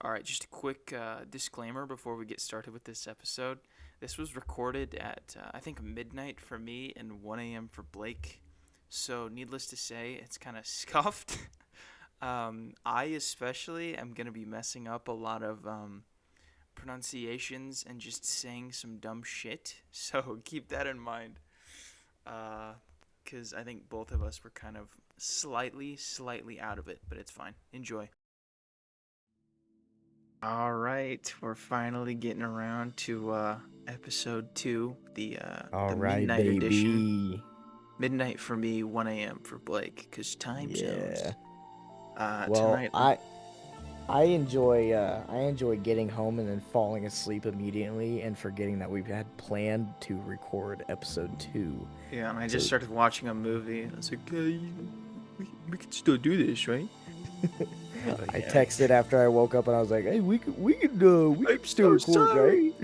All right, just a quick disclaimer before we get started with this episode. This was recorded at, I think, midnight for me and 1 a.m. for Blake. So, needless to say, it's kind of scuffed. I especially am going to be messing up a lot of pronunciations and just saying some dumb shit. So, keep that in mind. Because I think both of us were kind of slightly out of it, but it's fine. Enjoy. All right, we're finally getting around to episode 2, All the right, midnight edition. baby. Midnight for me, 1 a.m. for Blake, cause time Yeah. zones. Well, Tonight, I enjoy getting home and then falling asleep immediately and forgetting that we've had planned to record episode 2. yeah, and I just So started watching a movie. I was like, hey, we can still do this, right? But I yeah, texted after I woke up and I was like, "Hey, we could I'm still so record, right?" sorry.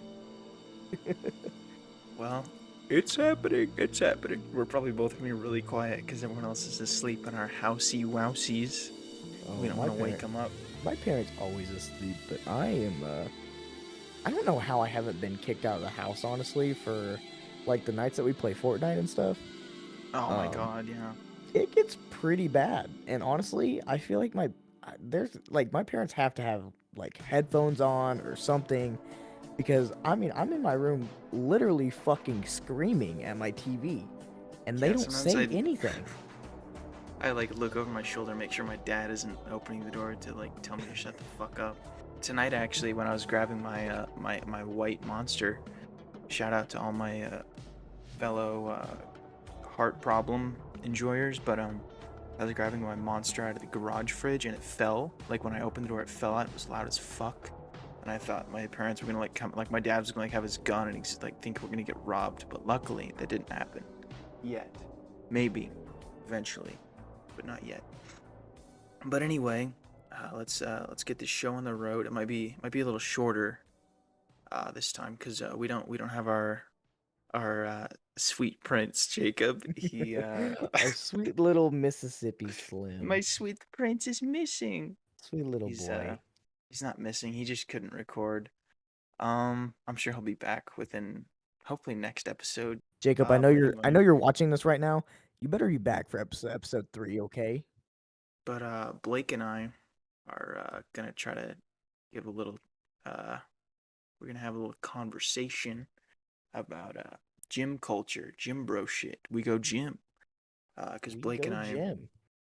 Well, it's happening. It's happening. We're probably both gonna be really quiet because everyone else is asleep in our housey wousies. We Oh, don't want to wake them up. my parents always asleep, but I am I don't know how I haven't been kicked out of the house honestly for like the nights that we play Fortnite and stuff. Oh my Um god, yeah. it gets pretty bad. And honestly, I feel like there's like my parents have to have like headphones on or something because I mean, I'm in my room literally fucking screaming at my TV and they Yeah, don't sometimes say anything. I like look over my shoulder, make sure my dad isn't opening the door to like tell me to shut the fuck up. Tonight, actually, when I was grabbing my white monster, shout out to all my fellow heart problem enjoyers, but I was grabbing my monster out of the garage fridge and it fell. Like when I opened the door, it fell out. It was loud as fuck. And I thought my parents were gonna like come, like my dad was gonna like have his gun and he's like think we're gonna get robbed. But luckily, that didn't happen yet. Maybe, eventually, but not yet. But anyway, let's get this show on the road. It might be a little shorter this time because we don't have our sweet prince Jacob. He Our sweet little Mississippi my Slim. sweet prince is missing. Sweet little He's boy. he's not missing. He just couldn't record. I'm sure he'll be back within hopefully next episode. Jacob, But I anyway, know you're watching this right now. You better be back for episode 3, okay? Blake and I are gonna try to give a little uh we're gonna have a little conversation about gym culture, gym bro shit. We go gym. Cause We Blake and go I, gym.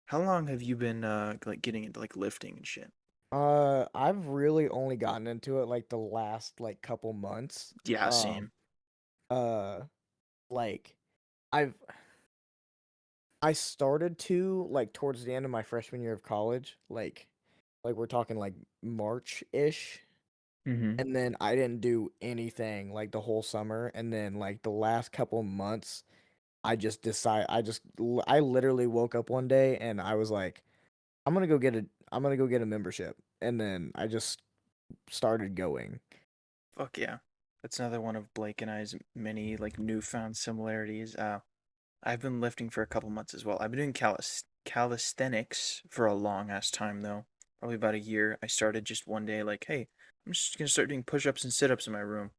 how long have you been like getting into like lifting and shit? I've really only gotten into it like the last like couple months. Yeah, Um, same. uh, like I've I started to like towards the end of my freshman year of college, like we're talking like March-ish, Mm-hmm. and then I didn't do anything like the whole summer, and then like the last couple months, I literally woke up one day and I was like, I'm gonna go get a membership, and then I just started going. Fuck yeah. That's another one of Blake and I's many like newfound similarities. I've been lifting for a couple months as well. I've been doing calisthenics for a long ass time though. Probably about a year. I started just one day like, hey, I'm just gonna start doing push-ups and sit-ups in my room.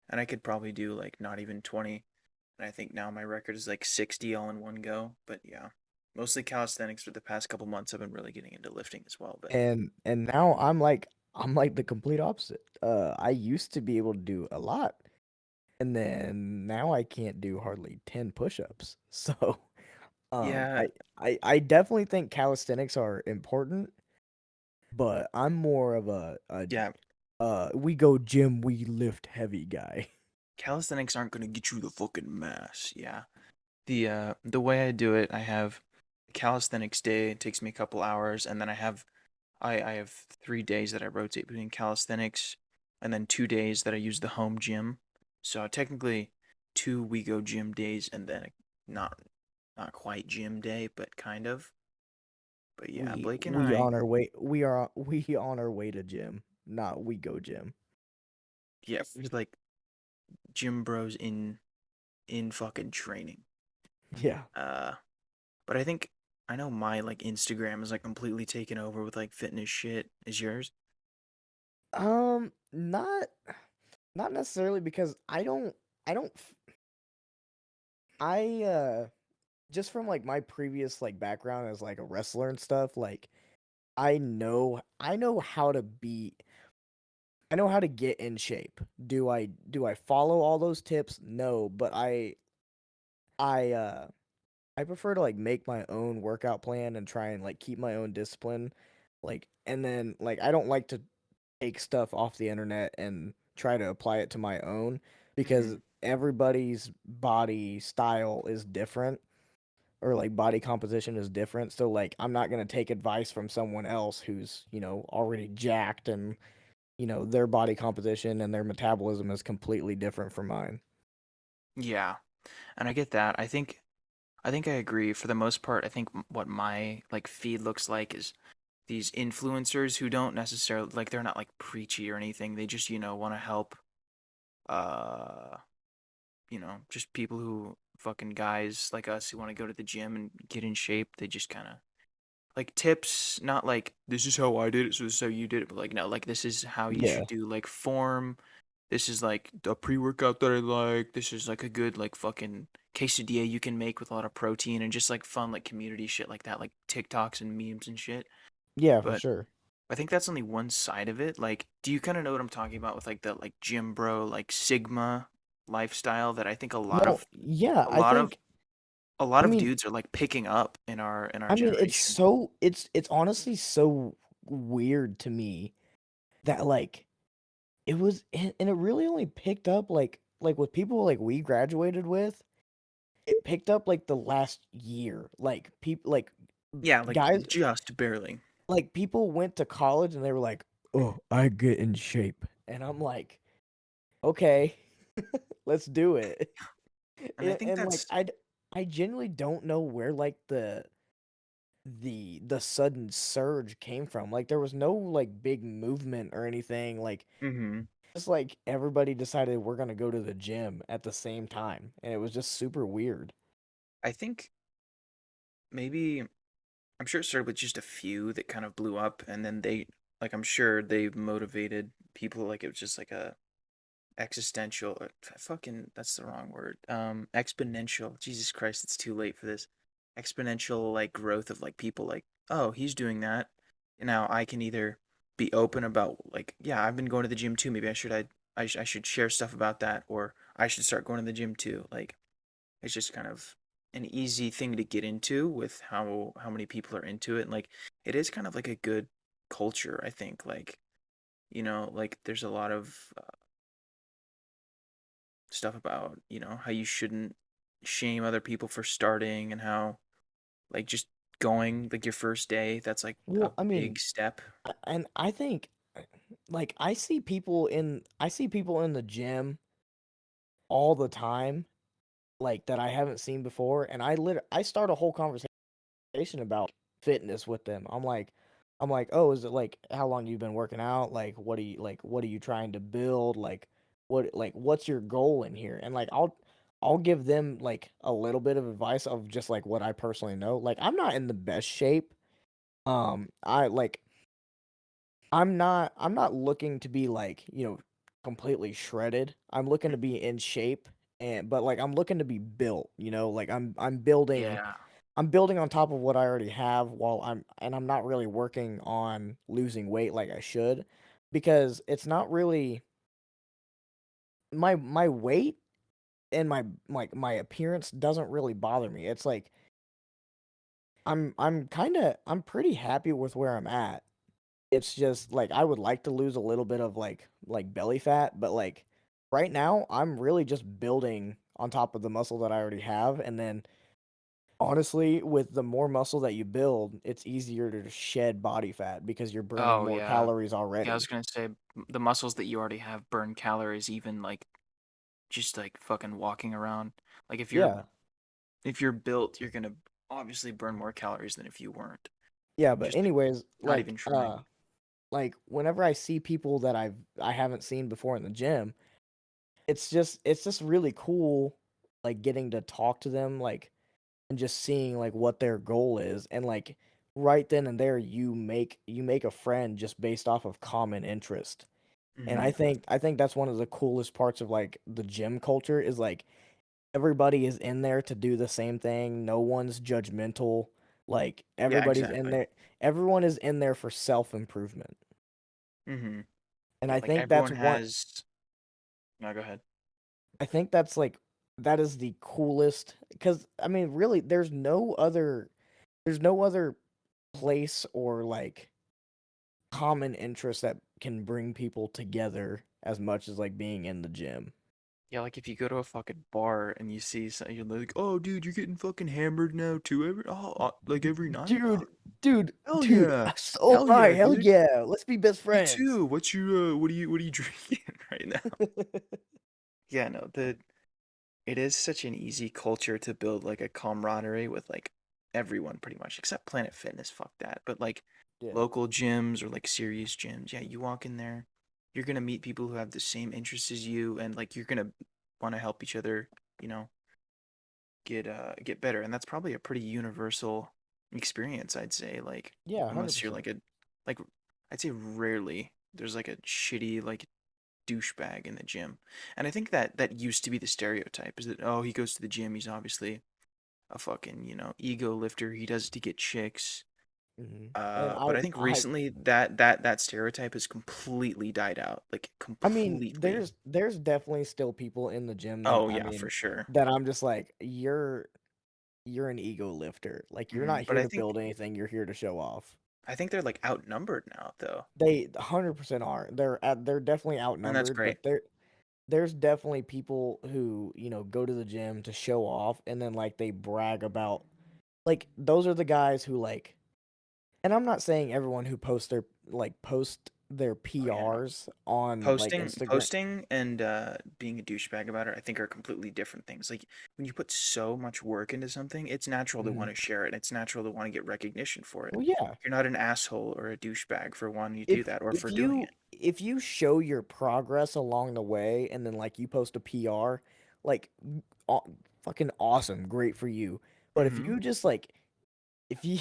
And I could probably do like not even 20. And I think now my record is like 60 all in one go. But yeah, mostly calisthenics for the past couple months. I've been really getting into lifting as well. But And now I'm like the complete opposite. I used to be able to do a lot, and then now I can't do hardly 10 push-ups. So, um, yeah, I I definitely think calisthenics are important, but I'm more of yeah, we go gym, we lift heavy guy. calisthenics aren't gonna get you the fucking mass. Yeah. The way I do it, I have calisthenics day. It takes me a couple hours, and then I have 3 days that I rotate between calisthenics, and then 2 days that I use the home gym. So technically, two we go gym days, and then not not quite gym day, but kind of. But yeah, Blake and We I, on our way we on our way to gym, not we go gym. yeah, we're like gym bros in fucking training. Yeah. Uh, but I know my like Instagram is like completely taken over with like fitness shit. Is yours? Not not necessarily because I don't f- I just from like my previous like background as like a wrestler and stuff, like I know how to be I know how to get in shape. Do I follow all those tips? No, but I I prefer to like make my own workout plan and try and like keep my own discipline. Like and then like I don't like to take stuff off the internet and try to apply it to my own because Hmm. everybody's body style is different or like body composition is different. So like I'm not going to take advice from someone else who's, already jacked and, their body composition and their metabolism is completely different from mine. Yeah, and I get that. I think I agree. For the most part, I think what my like feed looks like is these influencers who don't necessarily like they're not like preachy or anything. They just, want to help uh, just people who fucking guys like us who want to go to the gym and get in shape. They just kind of like tips, not like this is how I did it, so this is how you did it, but like no, like this is how you Yeah. should do like form. This is like a pre-workout that I like. This is like a good like fucking quesadilla you can make with a lot of protein and just like fun like community shit like that, like TikToks and memes and shit. Yeah, for But sure. I think that's only one side of it. Like, do you kind of know what I'm talking about with like the like gym bro like Sigma lifestyle that I think No, yeah, a I lot of think a lot I of mean dudes are like picking up in our I mean generation. it's honestly so weird to me that like it was and it really only picked up like with people like we graduated with, it picked up like the last year. Like people Yeah, like guys just barely. like people went to college and they were like, "Oh, I get in shape." And I'm like, "Okay, let's do it." And I think And like that's I genuinely don't know where like the sudden surge came from. Like there was no like big movement or anything. Like mhm. just like everybody decided we're gonna go to the gym at the same time, and it was just super weird. I think maybe I'm sure it started with just a few that kind of blew up, and then they like I'm sure they motivated people like it was just like a existential fucking that's the wrong word exponential Jesus Christ it's too late for this exponential like growth of like people like oh he's doing that and now I can either be open about like yeah I've been going to the gym too maybe I should share stuff about that or I should start going to the gym too like it's just kind of an easy thing to get into with how many people are into it and like it is kind of like a good culture I think like like there's a lot of stuff about, how you shouldn't shame other people for starting and how like just going like your first day, that's like a Well, I mean, big step. and I think like I see people in the gym all the time like that I haven't seen before, and I start a whole conversation about fitness with them. I'm like, "Oh, is it like how long you've been working out? Like what are you trying to build? Like what's your goal in here?" And like I'll give them like a little bit of advice of just like what I personally know. Like I'm not in the best shape. I like I'm not looking to be like, completely shredded. I'm looking to be in shape and but like I'm looking to be built, like Yeah. I'm building on top of what I already have I'm not really working on losing weight like I should because it's not really my weight and my appearance doesn't really bother me. It's like I'm pretty happy with where I'm at. It's just like I would like to lose a little bit of like belly fat, but like right now I'm really just building on top of the muscle that I already have and then honestly, with the more muscle that you build, it's easier to shed body fat because you're burning Oh more yeah. calories Yeah, I was already. gonna say the muscles that you already have burn calories even like just like fucking walking around. Like Yeah. if you're built, you're gonna obviously burn more calories than if you weren't. Yeah, but Just like anyways, not even trying. like whenever I see people that I haven't seen before in the gym, it's just really cool like getting to talk to them like and just seeing like what their goal is and like right then and there you make a friend just based off of common interest. And Hmm. I think that's one of the coolest parts of like the gym culture is like everybody is in there to do the same thing. No one's judgmental. Like Yeah, everybody's in exactly. there. Everyone is in there for self-improvement. Hmm. And Yeah, I like think that's everyone one has. No, go ahead. I think that's like that is the coolest cuz I mean really there's no other place or like common interest that can bring people together as much as like being in the gym. Yeah, like if you go to a fucking bar and you see, you're like, "Oh, dude, you're getting fucking hammered now too, like every night? Oh, Dude, dude, hell dude. yeah, So hell am I. yeah, Hell dude. yeah. Let's be best Me friends. too. What are you drinking right now?" Yeah, no, it is such an easy culture to build like a camaraderie with like everyone pretty much, except Planet Fitness. Fuck that. But like Yeah. local gyms or like serious gyms, yeah, you walk in there, you're gonna meet people who have the same interests as you, and like you're gonna want to help each other, you know, get better. And that's probably a pretty universal experience, I'd say. Like Yeah, unless you're 100%. like I'd say rarely there's like a shitty like douchebag in the gym. And I think that used to be the stereotype is that, oh, he goes to the gym, he's obviously a fucking, ego lifter. He does it to get chicks. And But I think recently that stereotype has completely died out. Like I mean, completely. there's definitely still people in the gym that Oh I yeah, for mean sure. that I'm just like you're an ego lifter. Like you're not But here to build anything, you're here to show off. I think they're like outnumbered now though. They 100% are. They're definitely And that's outnumbered, great. but there's definitely people who, go to the gym to show off and then like they brag about like those are the guys who like and I'm not saying everyone who post their Oh yeah, no. PRs on like Instagram. Posting and being a douchebag about it, I think are completely different things. Like when you put so much work into something, it's natural to Mhm. want to share it. It's natural to want to get recognition for it. Well, yeah. You're not an asshole or a douchebag for wanting to do If that or if for doing you it. if you show your progress along the way and then like you post a PR, like aw- fucking awesome, great for you. But if Mm-hmm. you just like if you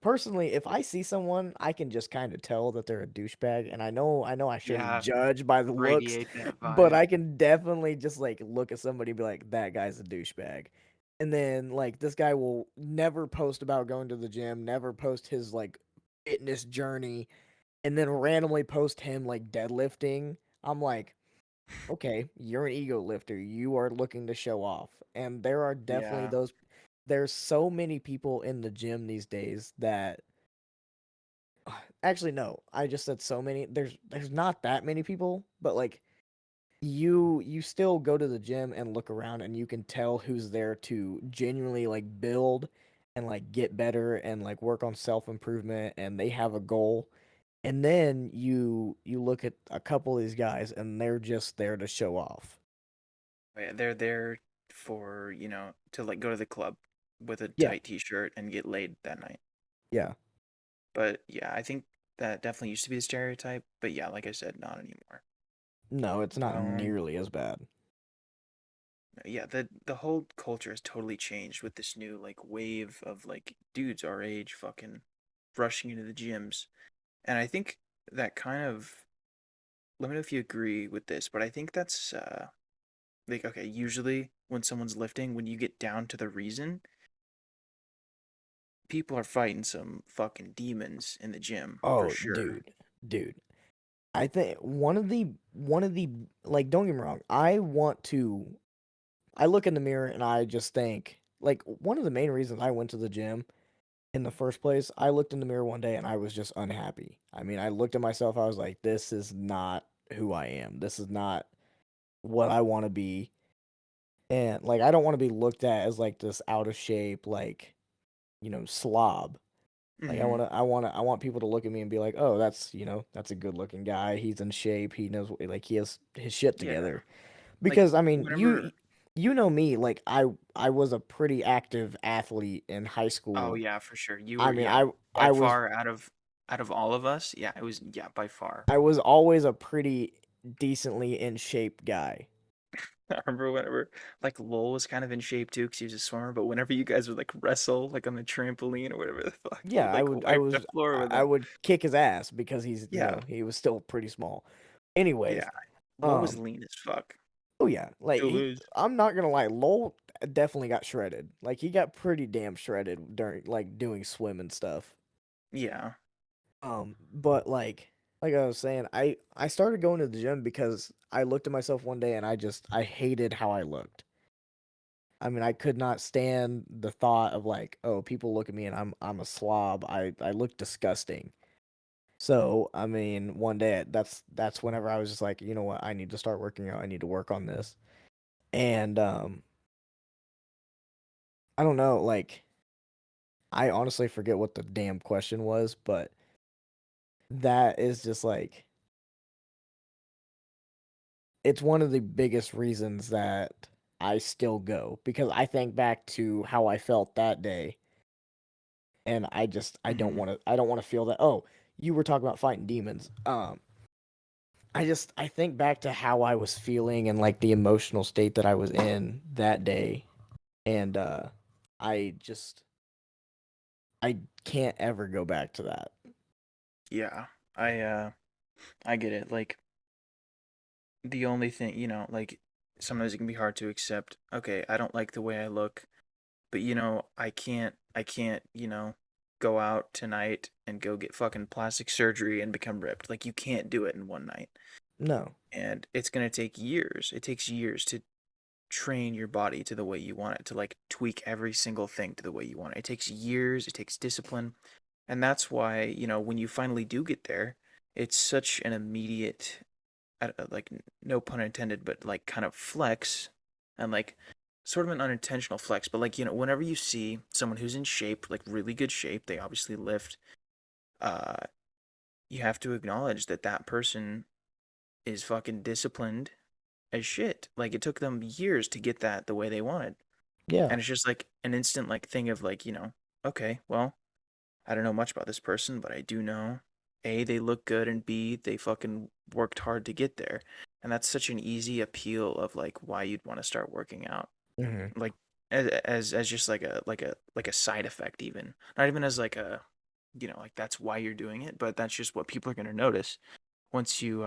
personally, if I see someone, I can just kind of tell that they're a douchebag, and I know I shouldn't Yeah, judge by the looks, radiate that but vibe. I can definitely just like look at somebody and be like, that guy's a douchebag. And then like this guy will never post about going to the gym, never post his like fitness journey, and then randomly post him like deadlifting. I'm like, okay, you're an ego lifter. You are looking to show off. And there are definitely Yeah. there's so many people in the gym these days that actually no, I just said so many. There's not that many people, but like you still go to the gym and look around and you can tell who's there to genuinely like build and like get better and like work on self-improvement and they have a goal. And then you look at a couple of these guys and they're just there to show off. Yeah, they're there for, to like go to the club with a Yeah. tight t-shirt and get laid that night. Yeah. But yeah, I think that definitely used to be the stereotype. But yeah, like I said, not anymore. No, it's not Um, nearly as bad. yeah, the whole culture has totally changed with this new like wave of like dudes our age fucking rushing into the gyms. And I think that kind of, let me know if you agree with this, but I think that's like okay, usually when someone's lifting, when you get down to the reason, people are fighting some fucking demons in the gym for Oh, sure. dude. I think one of the like don't get me wrong, I look in the mirror and I just think like one of the main reasons I went to the gym in the first place, I looked in the mirror one day and I was just unhappy. I mean, I looked at myself, I was like, this is not who I am. This is not what I want to be. And like I don't want to be looked at as like this out of shape, like, slob. Like Mm-hmm. I want people to look at me and be like, "Oh, that's a good-looking guy. He's in shape. He knows like he has his shit Yeah. together." Like Because I mean, whenever. you know me, like I was a pretty active athlete in high Oh school. yeah, for sure. You I were, mean, yeah, by I was far out of all of us, yeah, it was, yeah, by far. I was always a pretty decently in shape guy. I remember whenever like Lowell was kind of in shape too, because he was a swimmer. But whenever you guys would like wrestle, like on the trampoline or whatever the fuck, you Yeah, would like I wipe the was floor with I him. would kick his ass because he's, Yeah, he was still pretty small. Anyways, yeah. Lowell was um, lean as fuck. oh yeah, like Still is. I'm not gonna lie, Lowell definitely got shredded. Like he got pretty damn shredded during like doing swim and stuff. Yeah. But like I was saying, I started going to the gym because I looked at myself one day and I hated how I looked. I mean, I could not stand the thought of like, oh, people look at me and I'm a slob. I look disgusting. So, I mean, one day that's whenever I was just like, you know what, I need to start working out. I need to work on this. And I don't know, like I honestly forget what the damn question was, but that is just like it's one of the biggest reasons that I still go because I think back to how I felt that day and Hmm. I don't want to feel that. Oh, you were talking about fighting demons. I think back to how I was feeling and like the emotional state that I was in that day, and I just I can't ever go back to that. Yeah. I get it. Like the only thing, like sometimes it can be hard to accept, okay, I don't like the way I look, but I can't, go out tonight and go get fucking plastic surgery and become ripped. Like you can't do it in one night. No. And it's going to take years. It takes years to train your body to the way you want it, to like tweak every single thing to the way you want it. It takes years, it takes discipline. And that's why, when you finally do get there, it's such an immediate, like, no pun intended, but like kind of flex and like sort of an unintentional flex. But like, whenever you see someone who's in shape, like really good shape, they obviously lift, uh, you have to acknowledge that that person is fucking disciplined as shit. Like it took them years to get that the way they wanted. Yeah. And it's just like an instant like thing of like, okay, well, I don't know much about this person, but I do know A, they look good, and B, they fucking worked hard to get there. And that's such an easy appeal of like why you'd want to start working out. Hmm. Like as just like a side effect even. Not even as like a like that's why you're doing it, but that's just what people are going to notice once you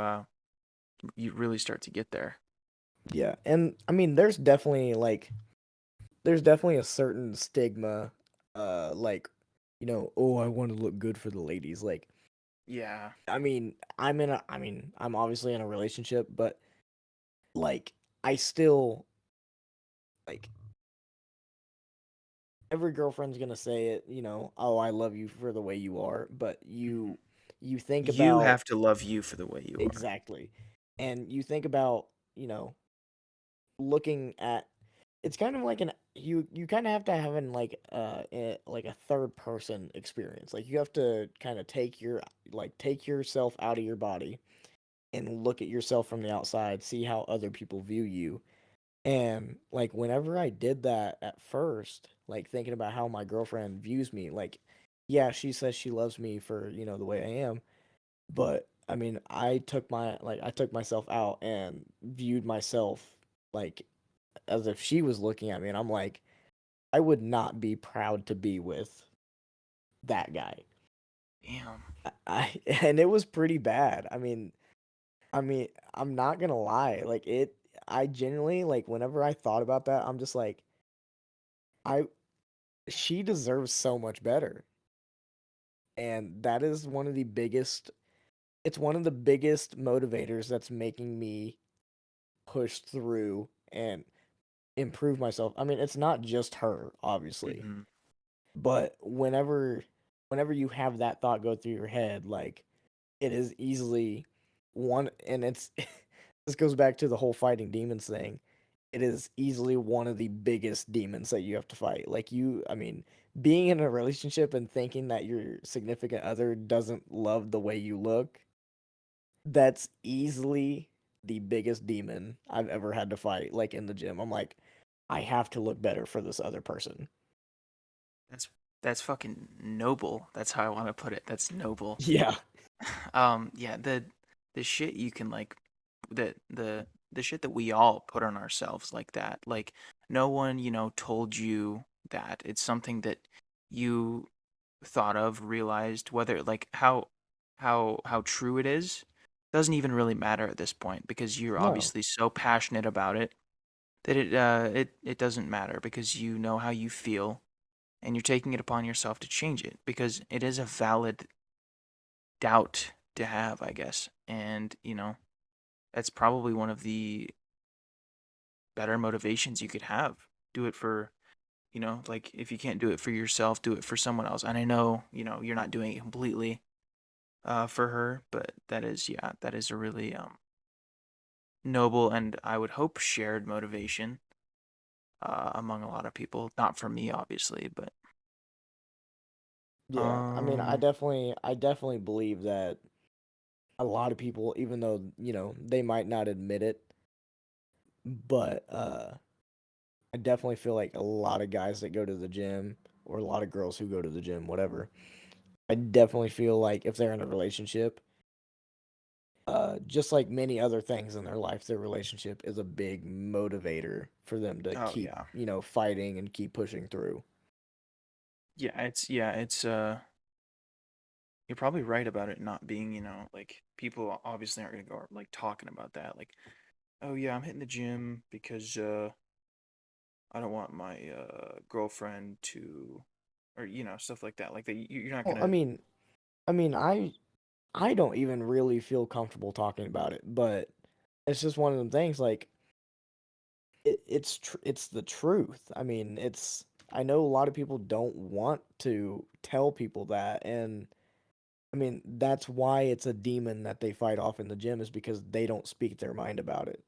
really start to get there. Yeah. And I mean, there's definitely a certain stigma, like, oh, I want to look good for the ladies. Like, Yeah. I mean, I'm obviously in a relationship, but like, I still like every girlfriend's gonna say it, oh, I love you for the way you are, but Mhm. you think You about have to love you for the way you are. exactly, and you think about, looking at it's kind of like an you kind of have to have an like a third person experience. Like you have to kind of take yourself out of your body and look at yourself from the outside, see how other people view you. And like whenever I did that at first, like thinking about how my girlfriend views me, like yeah, she says she loves me for, the way I am, but I mean, I took myself out and viewed myself like as if she was looking at me and I'm like I would not be proud to be with that guy. Damn. And it was pretty bad. I'm not gonna lie. I genuinely like whenever I thought about that, I'm just like, I she deserves so much better. And that is one of the biggest it's one of the biggest motivators that's making me push through and improve myself. I mean, it's not just her, obviously. Hmm. But whenever you have that thought go through your head, like it is easily one and it's this goes back to the whole fighting demons thing. It is easily one of the biggest demons that you have to fight. I mean, being in a relationship and thinking that your significant other doesn't love the way you look, that's easily the biggest demon I've ever had to fight, like in the gym. I'm like, I have to look better for this other person. That's that's fucking noble. That's how I want to put it. That's noble. Yeah. Yeah, the shit you can like the that we all put on ourselves like that. Like no one, told you that. It's something that you thought of, realized whether like how true it is doesn't even really matter at this point because you're No. obviously so passionate about it that it doesn't matter because you know how you feel and you're taking it upon yourself to change it because it is a valid doubt to have, I guess. And, that's probably one of the better motivations you could have. Do it for, like if you can't do it for yourself, do it for someone else. And I know, you're not doing it completely for her, but that is a really noble and I would hope shared motivation among a lot of people. Not for me, obviously, but Yeah, I mean, um, I definitely believe that a lot of people, even though, they might not admit it, but I definitely feel like a lot of guys that go to the gym or a lot of girls who go to the gym, whatever. I definitely feel like if they're in a relationship, just like many other things in their life, their relationship is a big motivator for them to oh keep, yeah, fighting and keep pushing through. it's you're probably right about it not being, like people obviously aren't gonna go like talking about that, like, oh yeah, I'm hitting the gym because I don't want my girlfriend to, or stuff like that. Like that, you're not Well, gonna. I mean, I don't even really feel comfortable talking about it, but it's just one of them things. Like it's the truth. I mean, it's I know a lot of people don't want to tell people that, and I mean that's why it's a demon that they fight off in the gym is because they don't speak their mind about it,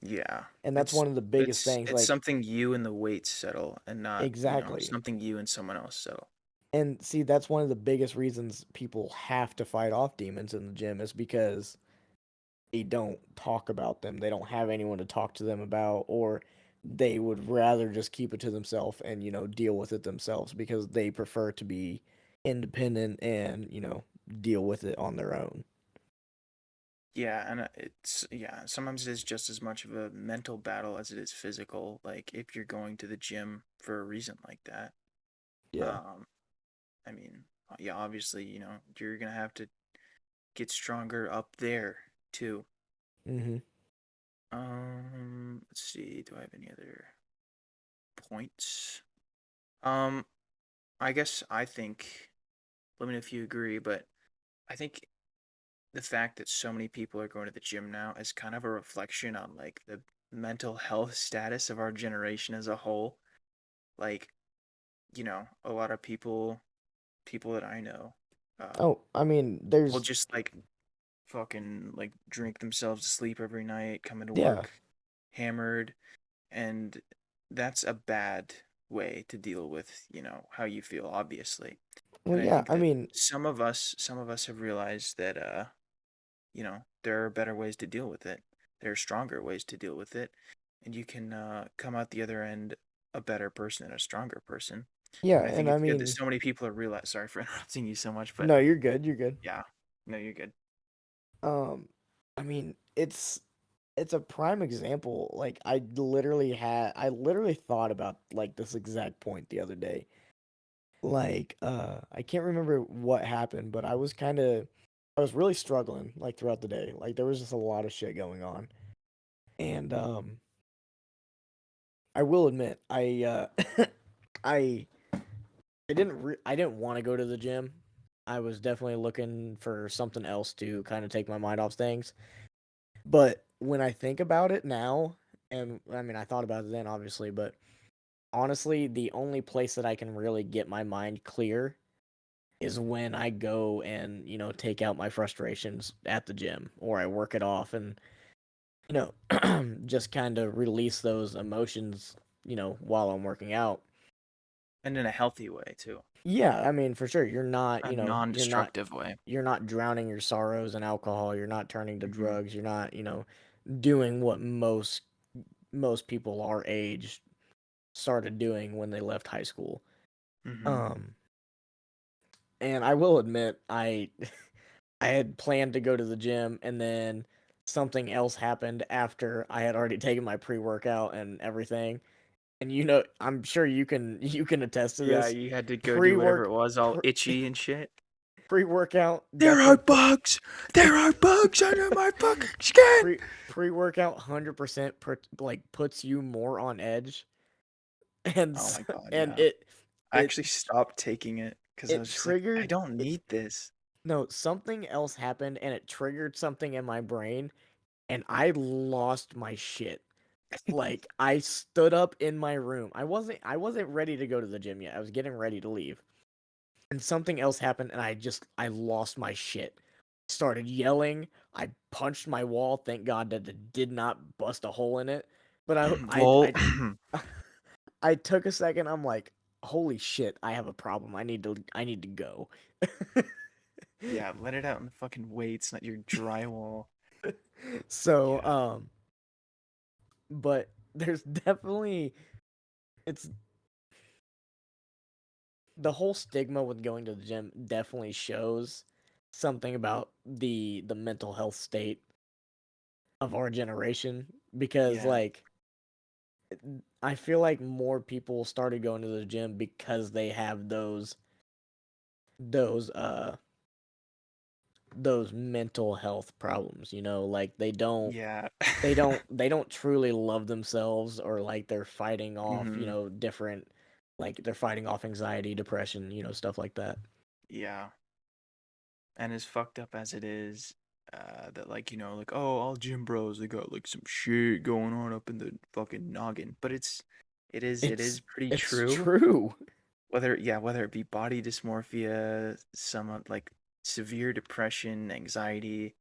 Yeah, and that's it's one of the biggest it's things. it's Like something you and the weights settle, and not exactly, something you and someone else settle. and see that's one of the biggest reasons people have to fight off demons in the gym is because they don't talk about them. They don't have anyone to talk to them about, or they would rather just keep it to themselves and, deal with it themselves because they prefer to be independent and, deal with it on their own. Yeah, and sometimes it is just as much of a mental battle as it is physical. Like if you're going to the gym for a reason like that, Yeah. um, I mean, yeah, obviously, you're gonna have to get stronger up there too. Mhm. Let's see. Do I have any other points? Um, I guess I think. Let me know if you agree, but I think the fact that so many people are going to the gym now is kind of a reflection on like the mental health status of our generation as a whole. Like, a lot of people that I know, Oh, I mean, will there's just like fucking like drink themselves to sleep every night, come into yeah. work hammered, and that's a bad way to deal with, how you feel, obviously. Well, And I yeah, think I that mean, some of us have realized that there are better ways to deal with it. There are stronger ways to deal with it, and you can come out the other end a better person and a stronger person. yeah, And I think and I it's good that mean, so many people are realize. Sorry for interrupting you so much, but no, you're good, you're good. yeah, no, you're good. Um, I mean, it's a prime example. Like I literally thought about like this exact point the other day. Like, I can't remember what happened, but I was really struggling like throughout the day. Like there was just a lot of shit going on. And I will admit, I I didn't want to go to the gym. I was definitely looking for something else to kind of take my mind off things. But when I think about it now, and I mean I thought about it then obviously, but honestly, the only place that I can really get my mind clear is when I go and, take out my frustrations at the gym or I work it off and, you just kind of release those emotions, while I'm working out. And in a healthy way too, Yeah, I mean, for sure, you're not, a non-destructive way. you're not drowning your sorrows in alcohol, you're not turning to Hmm. drugs, you're not, doing what most people our age started doing when they left high school. Hmm. Um, and I will admit, I I had planned to go to the gym, and then something else happened after I had already taken my pre-workout and everything. And I'm sure you can attest to Yeah, this. you had to go do whatever Pre-work it was, all pre- itchy and shit. pre-workout There are definitely bugs. There are bugs under my fucking skin. pre-workout 100% like puts you more on edge. And Oh my god, and yeah. it I it actually stopped taking it because I it was just like, I triggered don't it, need this. no, something else happened and it triggered something in my brain and I lost my shit. Like I stood up in my room. I wasn't ready to go to the gym yet. I was getting ready to leave. And something else happened and I lost my shit. Started yelling. I punched my wall. Thank God that it did not bust a hole in it. But Lol. I took a second. I'm like, "Holy shit, I have a problem. I need to go." Yeah, let it out in the fucking weights, not your drywall. So, Yeah. but there's definitely it's the whole stigma with going to the gym definitely shows something about the mental health state of our generation because Yeah. like I feel like more people started going to the gym because they have those those mental health problems, like Yeah. they don't truly love themselves or like they're fighting off, hmm different like they're fighting off anxiety, depression, stuff like that. Yeah. And as fucked up as it is, that like, like, oh, all gym bros, they got like some shit going on up in the fucking noggin. But it is It's pretty it's true. true. Whether it be body dysmorphia, some like severe depression, anxiety,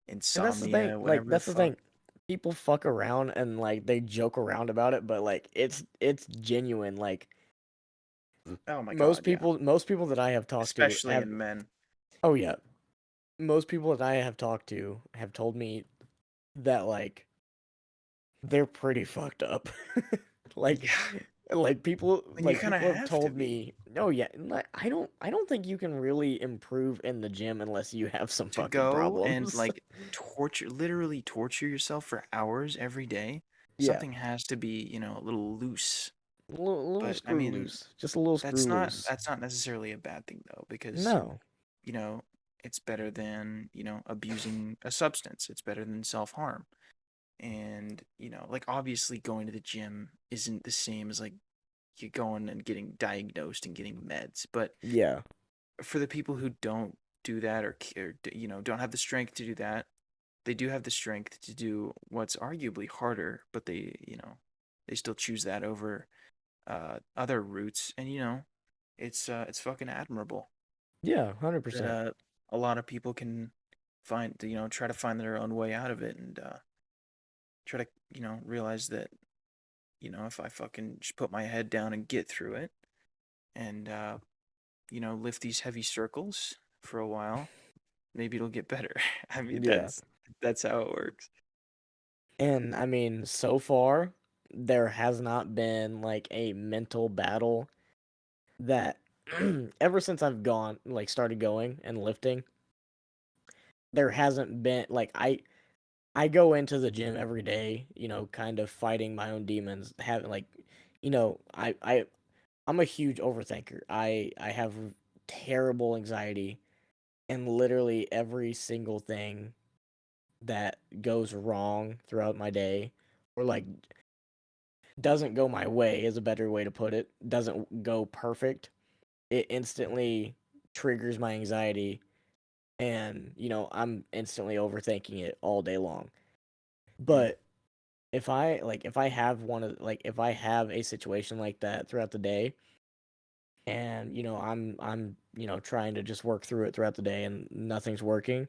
And that's the thing, insomnia, like whatever the that's the fuck. thing. People fuck around and like they joke around about it, but like it's genuine. Like Oh my most god, yeah. people most people that I have talked to Especially have in men. oh yeah, most people that I have talked to have told me that like they're pretty fucked up. like Yeah. people And you like kind of people have have to told be me, "Oh yeah, I don't think you can really improve in the gym unless you have some to fucking go and problems." like literally torture yourself for hours every day. Yeah. Something has to be, a little loose. A little But I screw mean, loose. Just a little that's screw not loose. that's not necessarily a bad thing though, because No. you know, it's better than, abusing a substance. It's better than self-harm. And, like obviously going to the gym isn't the same as like you going and getting diagnosed and getting meds. But Yeah. for the people who don't do that or don't have the strength to do that, they do have the strength to do what's arguably harder, but they still choose that over other routes. And it's fucking admirable Yeah, that 100%. a lot of people can try to find their own way out of it, and try to realize that if I fucking just put my head down and get through it, and lift these heavy circles for a while, maybe it'll get better. I mean, Yeah. that's how it works. And I mean, so far there has not been like a mental battle that ever since I've gone like started going and lifting, there hasn't been like I go into the gym every day, kind of fighting my own demons, having like I'm a huge overthinker. I have terrible anxiety and literally every single thing that goes wrong throughout my day or like doesn't go my way is a better way to put it, doesn't go perfect, it instantly triggers my anxiety and I'm instantly overthinking it all day long. Mm. But if I have a situation like that throughout the day and I'm trying to just work through it throughout the day and nothing's working,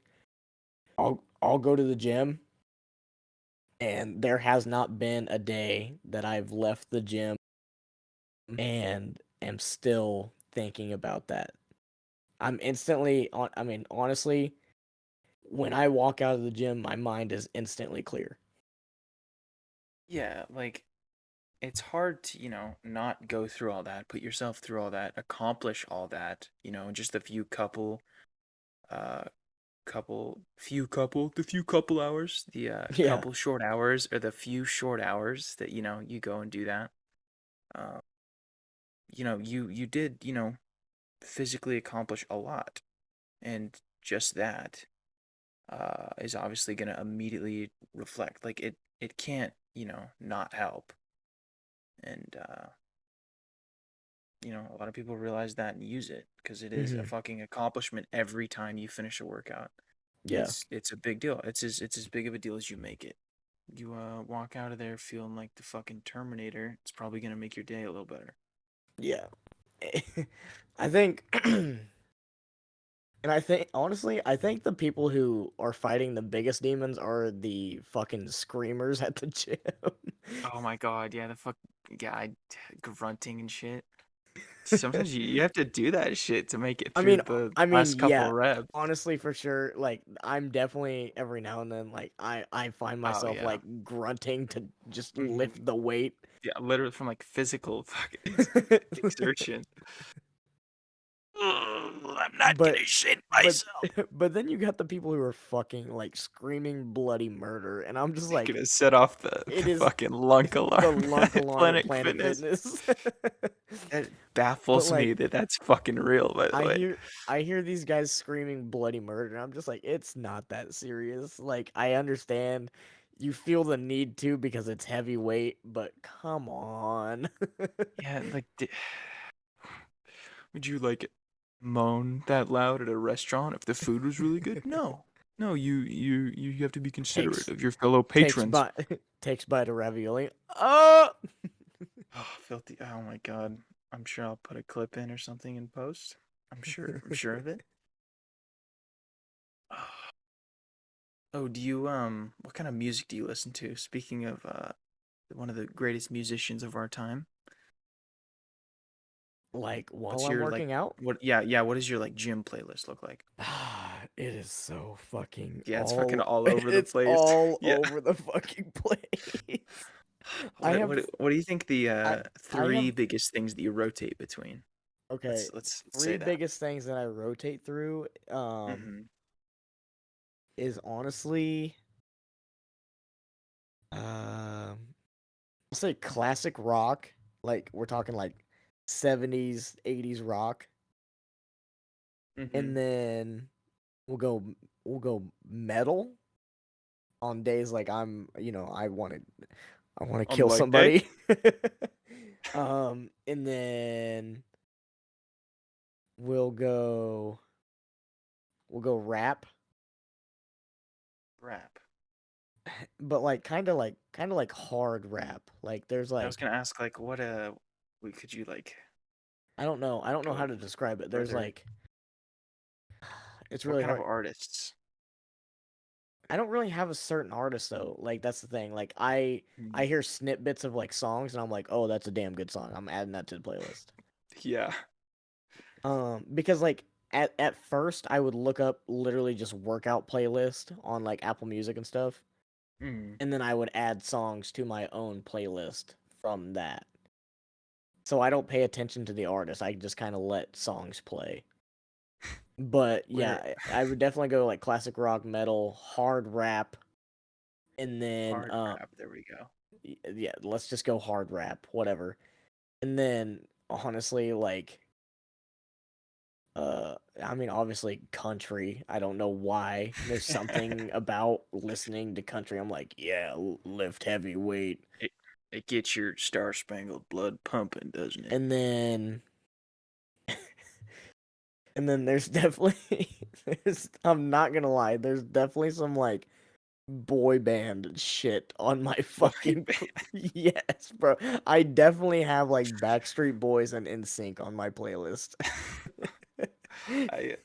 I'll go to the gym and there has not been a day that I've left the gym and am still thinking about that. I'm instantly on I mean, honestly, when I walk out of the gym, my mind is instantly clear. Yeah, like it's hard to, not go through all that, put yourself through all that, accomplish all that, in just a few couple uh the few couple hours, the Yeah. couple short hours, or the few short hours that you go and do that. Uh, you did physically accomplish a lot, and just that is obviously going to immediately reflect. Like it can't not help, and a lot of people realize that and use it because it is a Hmm. fucking accomplishment every time you finish a workout. Yeah. It's a big deal. It's as big of a deal as you make it. You walk out of there feeling like the fucking Terminator. It's probably gonna make your day a little better. Yeah. I think, and I think honestly, I think the people who are fighting the biggest demons are the fucking screamers at the gym. Oh my god, yeah, the fuck guy grunting and shit. Sometimes you have to do that shit to make it I through mean, the I mean, last couple yeah, reps. honestly, for sure. Like, I'm definitely every now and then, like, I find Oh myself yeah. like grunting to just Hmm. lift the weight. Yeah, literally from like physical fucking exertion. Ugh, I'm not but gonna shit but myself. but then you got the people who are fucking like screaming bloody murder, and I'm just like, Gonna set off it the is fucking lunk the alarm lunk at alarm at Planet Planet Fitness. Fitness. It But baffles me like, that that's fucking real, by the I way. hear I hear these guys screaming bloody murder, and I'm just like, it's not that serious. Like, I understand you feel the need to because it's heavyweight, but come on. Yeah, like, would you like moan that loud at a restaurant if the food was really good? No, no, you have to be considerate takes of your fellow takes patrons. bite takes bite of ravioli. Oh, Oh, filthy! Oh my god! I'm sure I'll put a clip in or something in post. I'm sure. I'm sure of it. Oh, what kind of music do you listen to? Speaking of one of the greatest musicians of our time. like while What's I'm your like working out. what yeah, what does your like gym playlist look like? It is so fucking Yeah, it's fucking all all over the it's place. all Yeah. over the fucking place. I What have what what do you think the I I three have biggest things that you rotate between? okay, Let's three say that. biggest things that I rotate through Mhm. is honestly um I'll say classic rock, like we're talking like 70s, 80s rock, and Mhm. then we'll go we'll go metal on days like I want to On kill leg day? somebody. And then we'll go we'll go rap, Rap. but like kind of like hard rap. Like there's I was like gonna ask like what could you like I don't know how go to describe it. There's further? like it's What really kind of hard. artists? I don't really have a certain artist though. Like that's the thing. Like I Hmm. hear snippets of like songs and I'm like, "Oh, that's a damn good song. I'm adding that to the playlist." Yeah. Because like at first I would look up literally just workout playlist on like Apple Music and stuff, Mm. and then I would add songs to my own playlist from that. So I don't pay attention to the artist. I just kind of let songs play. But Where yeah, I would definitely go like classic rock, metal, hard rap, and then hard rap, there we go. yeah, let's just go hard rap, whatever. And then honestly, like I mean obviously country. I don't know why. There's something about listening to country. I'm like, yeah, lift heavy weight. it it gets your star spangled blood pumping, doesn't it? And then and then there's definitely I'm not gonna lie, there's definitely some like boy band shit on my Boy fucking band. yes, bro. I definitely have like Backstreet Boys and NSYNC on my playlist. I I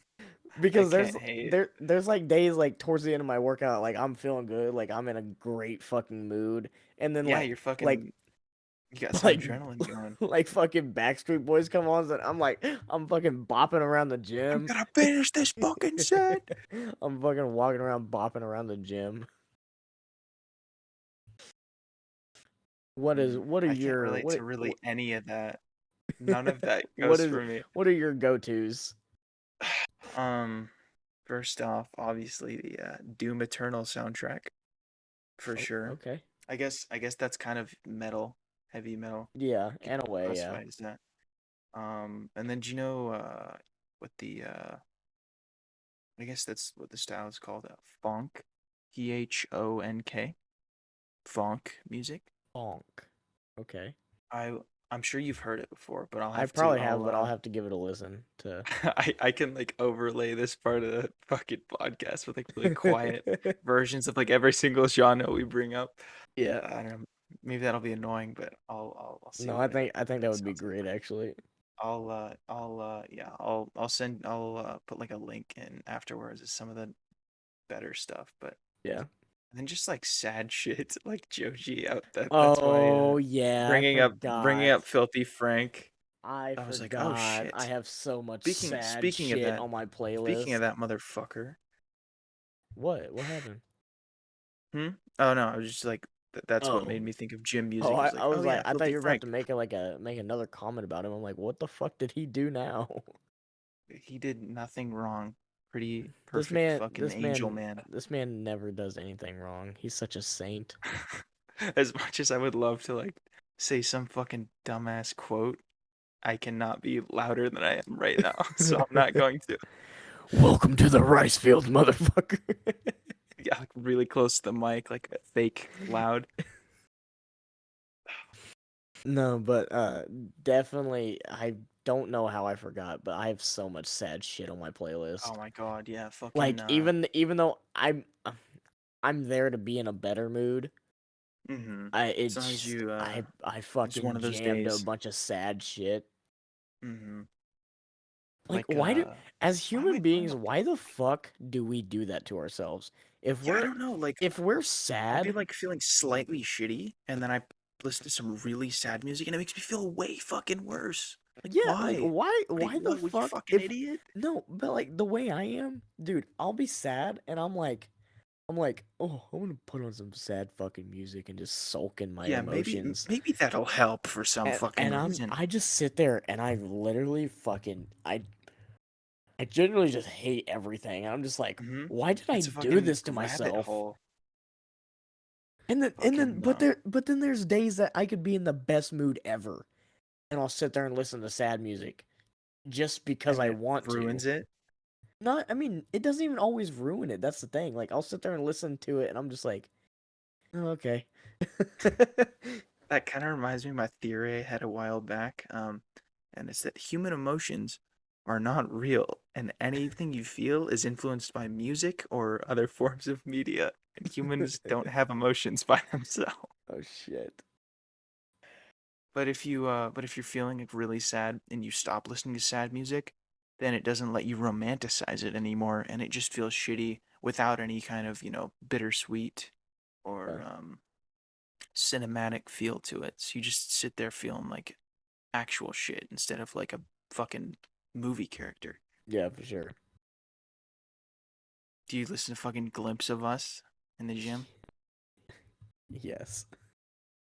Because can't hate. there's like days like towards the end of my workout, like I'm feeling good, like I'm in a great fucking mood, and then Yeah, you're like fucking. You got some like adrenaline going. like fucking Backstreet Boys come on, and I'm fucking bopping around the I'm gym. gonna finish this fucking set. I'm fucking walking around bopping around the gym. What are I can't your relate to really any of that. None of that what goes is for me. what are your go-tos? Um, First off, obviously the Doom Eternal soundtrack for Oh, sure. okay. I guess that's kind of metal, heavy metal. Yeah, You could in a way, yeah. classify it as that. And then do you know what the I guess that's what the style is called, funk, Phonk, funk music. Bonk. Okay. I I'm sure you've heard it before, but I'll I have to probably have, but I'll have to give it a listen to. I can like overlay this part of the fucking podcast with like really quiet versions of like every single genre we bring up. Yeah. I don't know. Maybe that'll be annoying, but I'll see No, what I think that it would be sounds like. great actually. I'll put like a link in afterwards of some of the better stuff, but Yeah. and then just like sad shit like Joji out that's why Oh yeah, I bringing forgot. up Filthy Frank. I I was like, "Oh forgot. I shit." have so much Speaking sad speaking of shit that, on my speaking of playlist. that motherfucker. What? What happened? Hmm? Oh no, I was just like that's what Oh. made me think of gym Oh, music. It was I like, "Oh was like, yeah, I thought Filthy you were about Frank." to make make another comment about him. I'm like, what the fuck did he do now? He did nothing wrong. Pretty perfect fucking angel man. This man never does anything wrong. He's such a saint. As much as I would love to like say some fucking dumbass quote, I cannot be louder than I am right now. So I'm not going to. Welcome to the rice field, motherfucker. Yeah, like really close to the mic, like fake loud. No, but definitely I don't know how I forgot, but I have so much sad shit on my playlist. Oh my god, yeah, fucking Like even though I'm there to be in a better mood, mm-hmm. Sometimes I it's one fucking of those jammed a days. bunch of sad shit. Mm-hmm. Like Like as why am human I beings, throwing up? why the fuck do we do that to ourselves? If Yeah, I we're don't know. Like if we're I'll be sad, like feeling slightly shitty, and then I listen to some really sad music, and it makes me feel way fucking worse. Like yeah, like why? why the What, you fuck fucking if idiot? no, but like the way I am, dude, I'll be sad and I'm like, oh, I want to put on some sad fucking music and just sulk in my Yeah, emotions. maybe that'll help for some fucking And reason. I just sit there and I literally fucking I generally just hate everything. And I'm just like, Hmm. why did I It's a do fucking this to rabbit myself? hole. Fucking But then there's days that I could be in the best mood ever, and I'll sit there and listen to sad music just because and I it want to. ruins it. Not, I mean, it doesn't even always ruin it. That's the thing. Like I'll sit there and listen to it, and I'm just like, oh, okay. That kind of reminds me of my theory I had a while back. And it's that human emotions are not real, and anything you feel is influenced by music or other forms of media. And humans don't have emotions by themselves. Oh shit. But if you're feeling like really sad and you stop listening to sad music, then it doesn't let you romanticize it anymore, and it just feels shitty without any kind of bittersweet Yeah, or cinematic feel to it. So you just sit there feeling like actual shit instead of like a fucking movie character. yeah, for sure. Do you listen to fucking Glimpse of Us in the gym? Yes.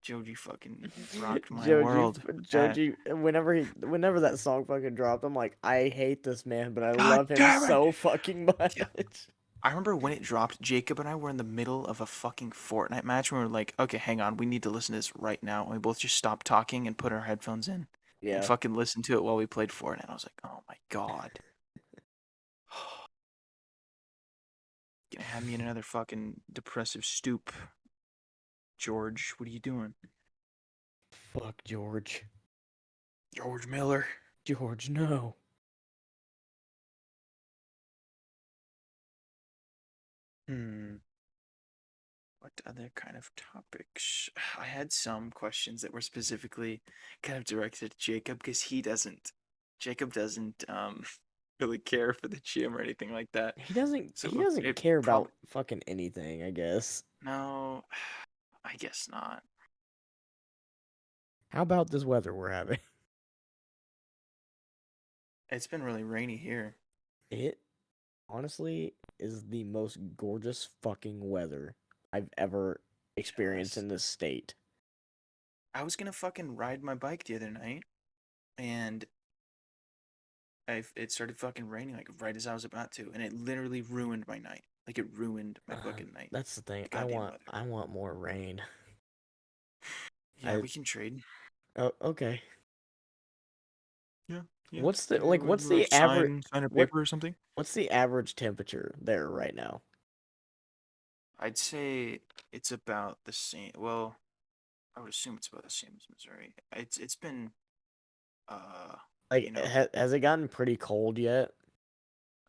Joji fucking rocked my Joji, world with that. Joji, whenever that song fucking dropped, I'm like, I hate this man, but I God love him damn it! so fucking Yeah. much. I remember when it dropped, Jacob and I were in the middle of a fucking Fortnite match and we were like, okay, hang on, we need to listen to this right now. And we both just stopped talking and put our headphones in and Yeah, fucking listened to it while we played Fortnite. I was like, oh my god. Gonna have me in another fucking depressive stoop. George, what are you doing? fuck George. George Miller. George, no. Hmm. What other kind of topics? I had some questions that were specifically kind of directed at Jacob because Jacob doesn't really care for the gym or anything like that. He So doesn't it care probably about fucking anything, I guess. no, I guess not. How about this weather we're having? It's been really rainy here. It honestly is the most gorgeous fucking weather I've ever experienced Jealous. in this state. I was gonna fucking ride my bike the other night, and it started fucking raining like right as I was about to, and it literally ruined my night. Like it ruined my fucking night. That's the thing. The goddamn weather. I want more rain. Yeah, I we can trade. Oh, okay. Yeah, yeah. What's the Okay, like? would What's you like the average? sign a What paper or something? What's the average temperature there right now? I'd say it's about the same. Well, I would assume it's about the same as Missouri. It's been uh you Like, know has it gotten pretty cold yet?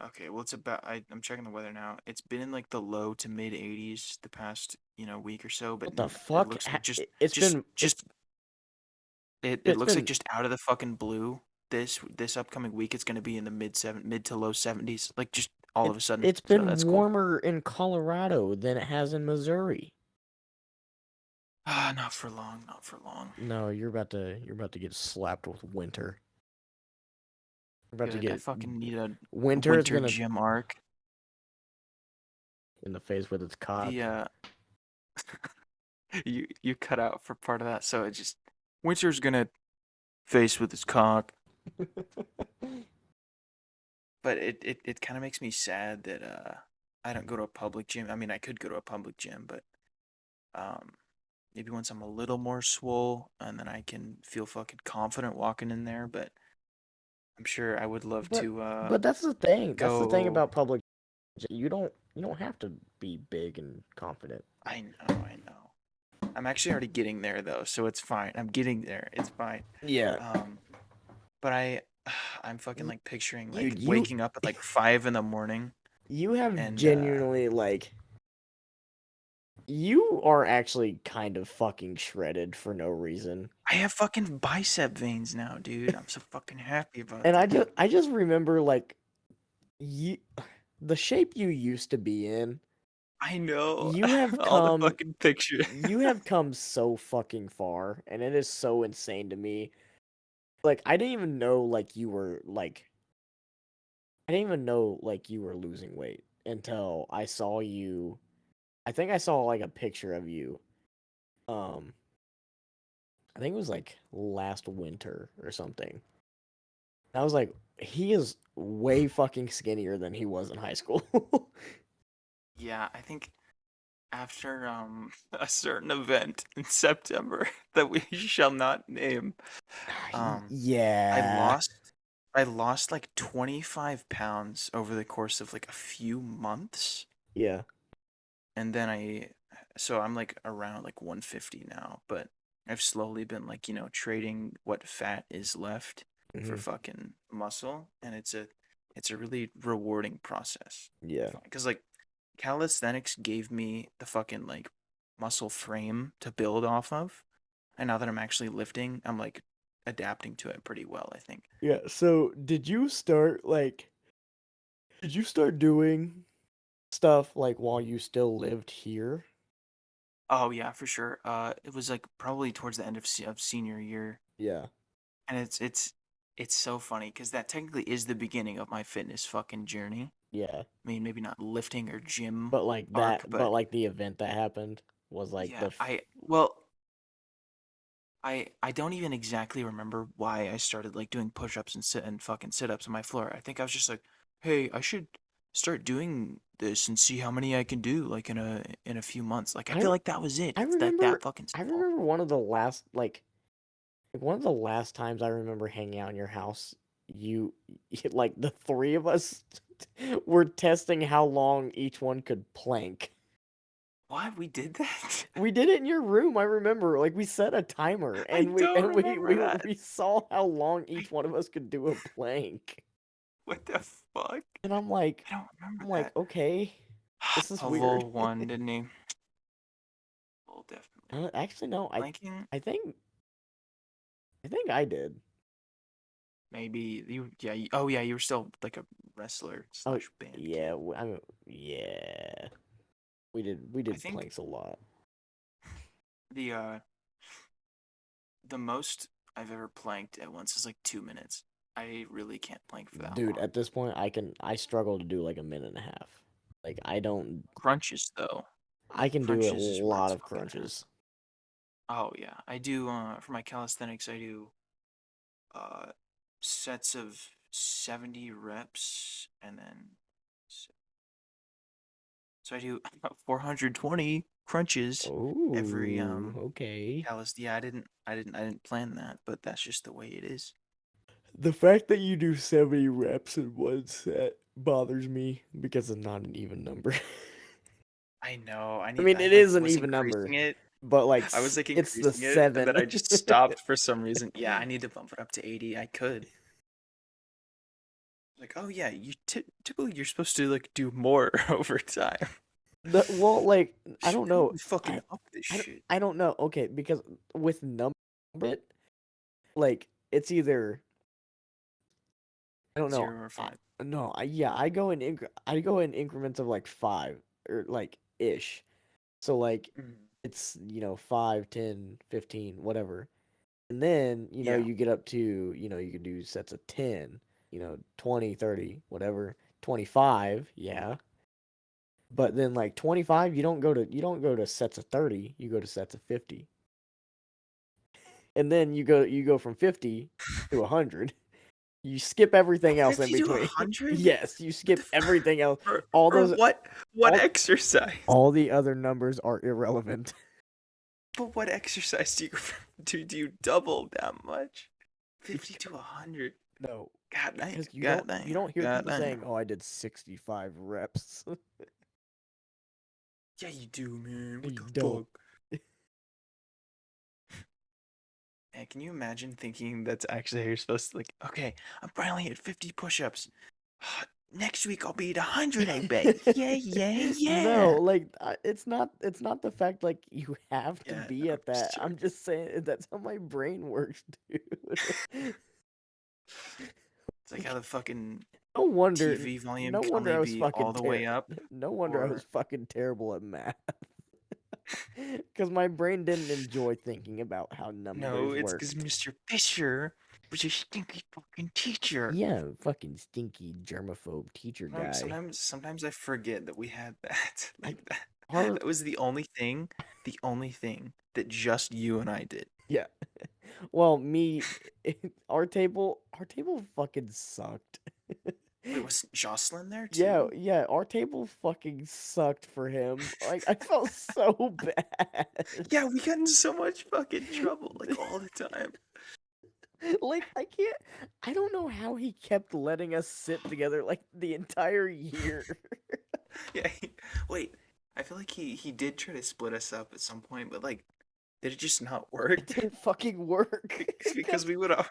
okay, well it's about I'm checking the weather now. It's been in like the low to mid 80s the past, week or so, but What the it fuck? looks like It's been it it's looks like been just out of the fucking blue this upcoming week it's going to be in the mid to low 70s like just all of a sudden. it's So been that's cool. warmer in Colorado than it has in Missouri. Ah, not for long, not for long. No, you're about to get slapped with winter. You're about to Good. I get fucking need a winter is winter gonna gym arc. in the face with its The cock. you cut out for part of that, so it just winter's gonna face with his cock. But it kind of makes me sad that I don't go to a public gym. I mean, I could go to a public gym, but um maybe once I'm a little more swole and then I can feel fucking confident walking in there, but I'm sure I would love But to that's the thing. That's the thing go. about public. You don't have to be big and confident. I know. I'm actually already getting there though, so it's fine. I'm getting there. It's fine. Yeah, Um but I'm fucking like picturing like dude, waking up at like 5 in the morning you have and genuinely like you are actually kind of fucking shredded for no reason. I have fucking bicep veins now, dude. I'm so fucking happy about And that. I just remember like you the shape you used to be in. I know. You have All the come fucking pictures. you have come so fucking far, and it is so insane to me. Like I didn't even know like you were like I didn't even know like you were losing weight until I saw you. I think I saw like a picture of you. Um I think it was like last winter or something. I was like, he is way fucking skinnier than he was in high school. Yeah, I think after a certain event in September that we shall not name, um, I Yeah. lost I lost like 25 pounds over the course of like a few months, Yeah. and then so I'm like around like 150 now, but I've slowly been like, trading what fat is left for Hmm. fucking muscle, and it's a really rewarding process. Yeah. Because like calisthenics gave me the fucking like muscle frame to build off of, and now that I'm actually lifting, I'm like adapting to it pretty well, I think. Yeah. So did you start doing stuff like while you still lived here? Oh yeah, for sure. It was like probably towards the end of senior year, Yeah. and it's so funny because that technically is the beginning of my fitness fucking journey. Yeah. I mean, maybe not lifting or gym But like arc, but but like the event that happened was like yeah, well, I don't even exactly remember why I started like doing push-ups and fucking sit-ups on my floor. I think I was just like, "Hey, I should start doing this and see how many I can do like in a few months." Like I I feel like that was it. I It's that remember fucking I simple. remember one of the last like one of the last times I remember hanging out in your house, you like the three of us were testing how long each one could plank. Why we did that? We did it in your room, I remember. Like we set a timer I and don't remember that. we saw how long I, each one of us could do a plank. what the fuck? And I don't remember I'm like, that. okay, this is weird. Pavel won, didn't he? Well, definitely. Actually, no, Planking, I think I think I did. maybe you. Yeah. Oh, yeah. You were still like a wrestler Oh slash band yeah, kid. I mean, yeah, we I did think planks a lot. the uh the most I've ever planked at once is like 2 minutes. I really can't plank for that Dude, long. at this point, I struggle to do like a minute and a half. Like I don't, Crunches though. I can do a Crunches is where lot it's of fucking at. crunches. Oh yeah, I do. For my calisthenics, I do uh sets of 70 reps, and then so I do 420 crunches every Oh, okay. Yeah, I didn't plan that, but that's just the way it is. The fact that you do 70 reps in one set bothers me because it's not an even number. I know. I mean, I it like is an was even number, increasing it. but like I was like it's the increasing it, and then 7. I just stopped for some reason. Yeah, I need to bump it up to 80. I could. Like, oh yeah, typically you're supposed to like do more over time. Well, like I don't How do know. we fucking I up this I don't, shit? I don't know. Okay, because with number it, like it's either I don't know. 0 or 5. No, yeah, I go in increments of like 5 or like ish. So like Mhm. it's, 5, 10, 15, whatever. And then, Yeah. you get up to, you can do sets of 10, 20, 30, whatever. 25, yeah. But then like 25, you don't go to sets of 30, you go to sets of 50. And then you go from 50 to 100. You skip everything else in 50 to between. 100? Yes, you What the skip fuck? everything else. For, All for those what? What all exercise? all the other numbers are irrelevant. But what exercise do you do you double that much? 50 to 100. No, God damn. because you God don't damn. you don't hear God people damn. saying, "Oh, I did 65 reps." Yeah, you do, man. What You the don't. fuck? Man, can you imagine thinking that's actually how you're supposed to like, okay, I'm finally at 50 push-ups. Next week I'll be at 100, I bet. Yeah, yeah, No, yeah. like it's not the fact like you have to Yeah, be no, I'm at that. just I'm joking. just saying that's how my brain works, dude. It's like how the fucking No wonder, TV volume no can wonder only I was be fucking all the way up, no wonder I was or fucking terrible at math. Because my brain didn't enjoy thinking about how no, numbers it's because worked. Mr. Fisher was a stinky fucking teacher. Yeah, fucking stinky germaphobe teacher guy. Sometimes I forget that we had that. I Like that. our That was the only thing that just you and I did. Yeah. Well, me, our table fucking sucked. Wait, was Jocelyn there Yeah, too? yeah, our table fucking sucked for him. Like I felt so bad. Yeah, we got in so much fucking trouble, like all the time. Like I don't know how he kept letting us sit together like the entire year. Yeah. Wait, I feel like he did try to split us up at some point, but like, did it just not It work? didn't fucking work. Because Cuz we would have.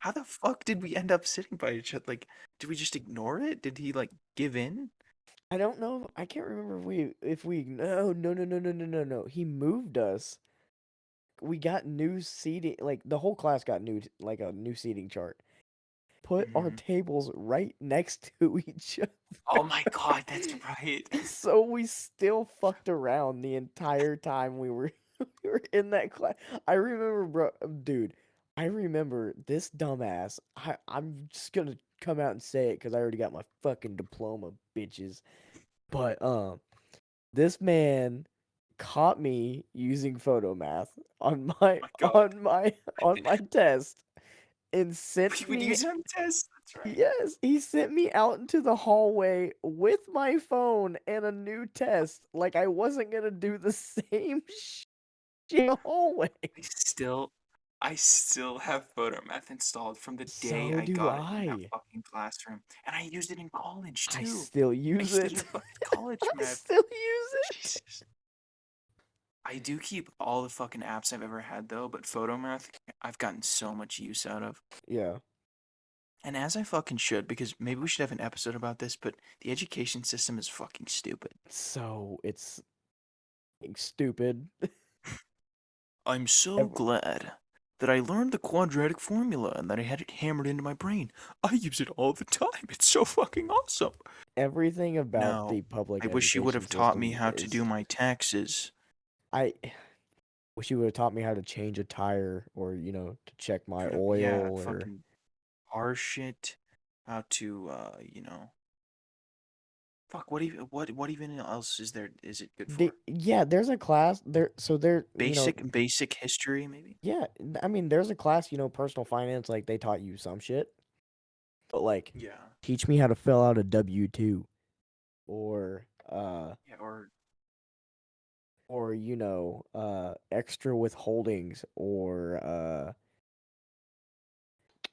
How the fuck did we end up sitting by each other? Like, did we just ignore it? Did he like give in? I don't know. I can't remember if we no, no, no, no, no, no, no, no. He moved us. We got new seating, like the whole class got like a new seating chart. Put our Hmm. tables right next to each Oh other. my god, that's right. So we still fucked around the entire time we were we were in that class. I remember, bro, dude. I remember this dumbass. I'm just gonna come out and say it because I already got my fucking diploma, bitches. But this man caught me using photo math on my My god, on my on my test and sent we would me. use it on tests. That's right. Yes, he sent me out into the hallway with my phone and a new test like I wasn't gonna do the same shit in the hallway. I still, I still have photo math installed from the day So I do got it in that I. fucking classroom, and I used it in college I too. still I use studied it. fucking college I math. still use it. Jesus. I do keep all the fucking apps I've ever had though, but photo math I've gotten so much use out of. Yeah. And as I fucking should, because maybe we should have an episode about this, but the education system is fucking stupid. So it's stupid. I'm so Ev- glad that I learned the quadratic formula and that I had it hammered into my brain. I use it all the time. It's so fucking awesome. Everything about Now, the public I wish you would education have taught me system how to is. do my taxes. I wish you would have taught me how to change a tire or, to check my oil Yeah, or fucking car shit. How to, fuck. What even else is there? Is it good for? yeah, there's a class there. So there, Basic history, maybe. yeah, I mean, there's a class, personal finance, like they taught you some shit. but like, Yeah. teach me how to fill out a W-2, or Yeah, or extra withholdings, or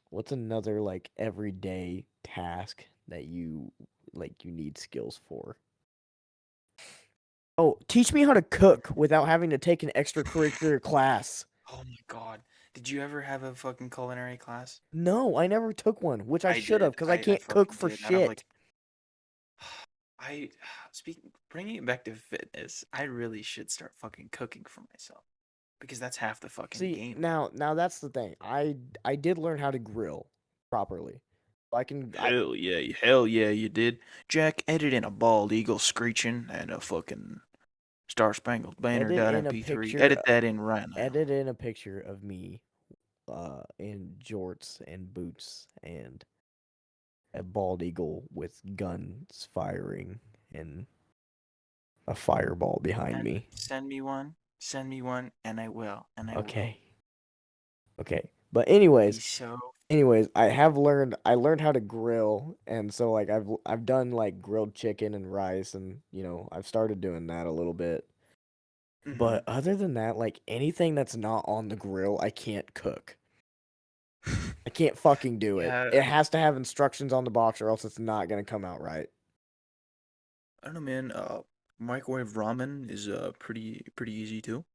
what's another like everyday task that you need skills for? Oh, teach me how to cook without having to take an extracurricular class. oh my god. Did you ever have a fucking culinary class? No, I never took one, which I I should have did. because I I can't cook fucking for did. Out of shit. like I speaking bringing it back to fitness, I really should start fucking cooking for myself because that's half the fucking See, game. now that's the thing. I did learn how to grill properly. I can I Hell yeah, you did. Jack, edit in a bald eagle screeching and a fucking Star Spangled Banner edit in a .mp3. picture Edit that in right now. edit in a picture of me in jorts and boots and a bald eagle with guns firing and a fireball behind And me. send me one, and I will, and I will. Okay. Okay. But Be anyways, so. I learned how to grill, and so like I've done like grilled chicken and rice, and I've started doing that a little bit. Hmm. But other than that, like anything that's not on the grill, I can't cook. I can't fucking do it. Yeah, It has to have instructions on the box or else it's not gonna come out right. I don't know, man. Microwave ramen is pretty easy too.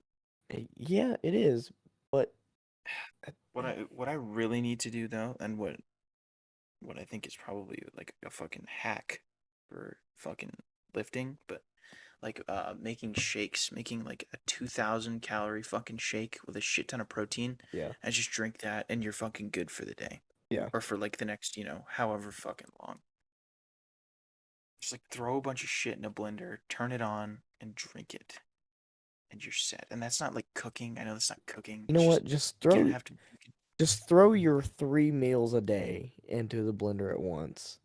Yeah, it is. But What I really need to do though, and what I think is probably like a fucking hack for fucking lifting, but like making shakes, making like a 2,000 calorie fucking shake with a shit ton of protein, yeah, and just drink that, and you're fucking good for the day, yeah. or for like the next however fucking long. Just like throw a bunch of shit in a blender, turn it on, and drink it, and you're set. And that's not like cooking. I know that's not cooking. You know It's just what? you can't have to. Just throw your 3 meals a day into the blender at once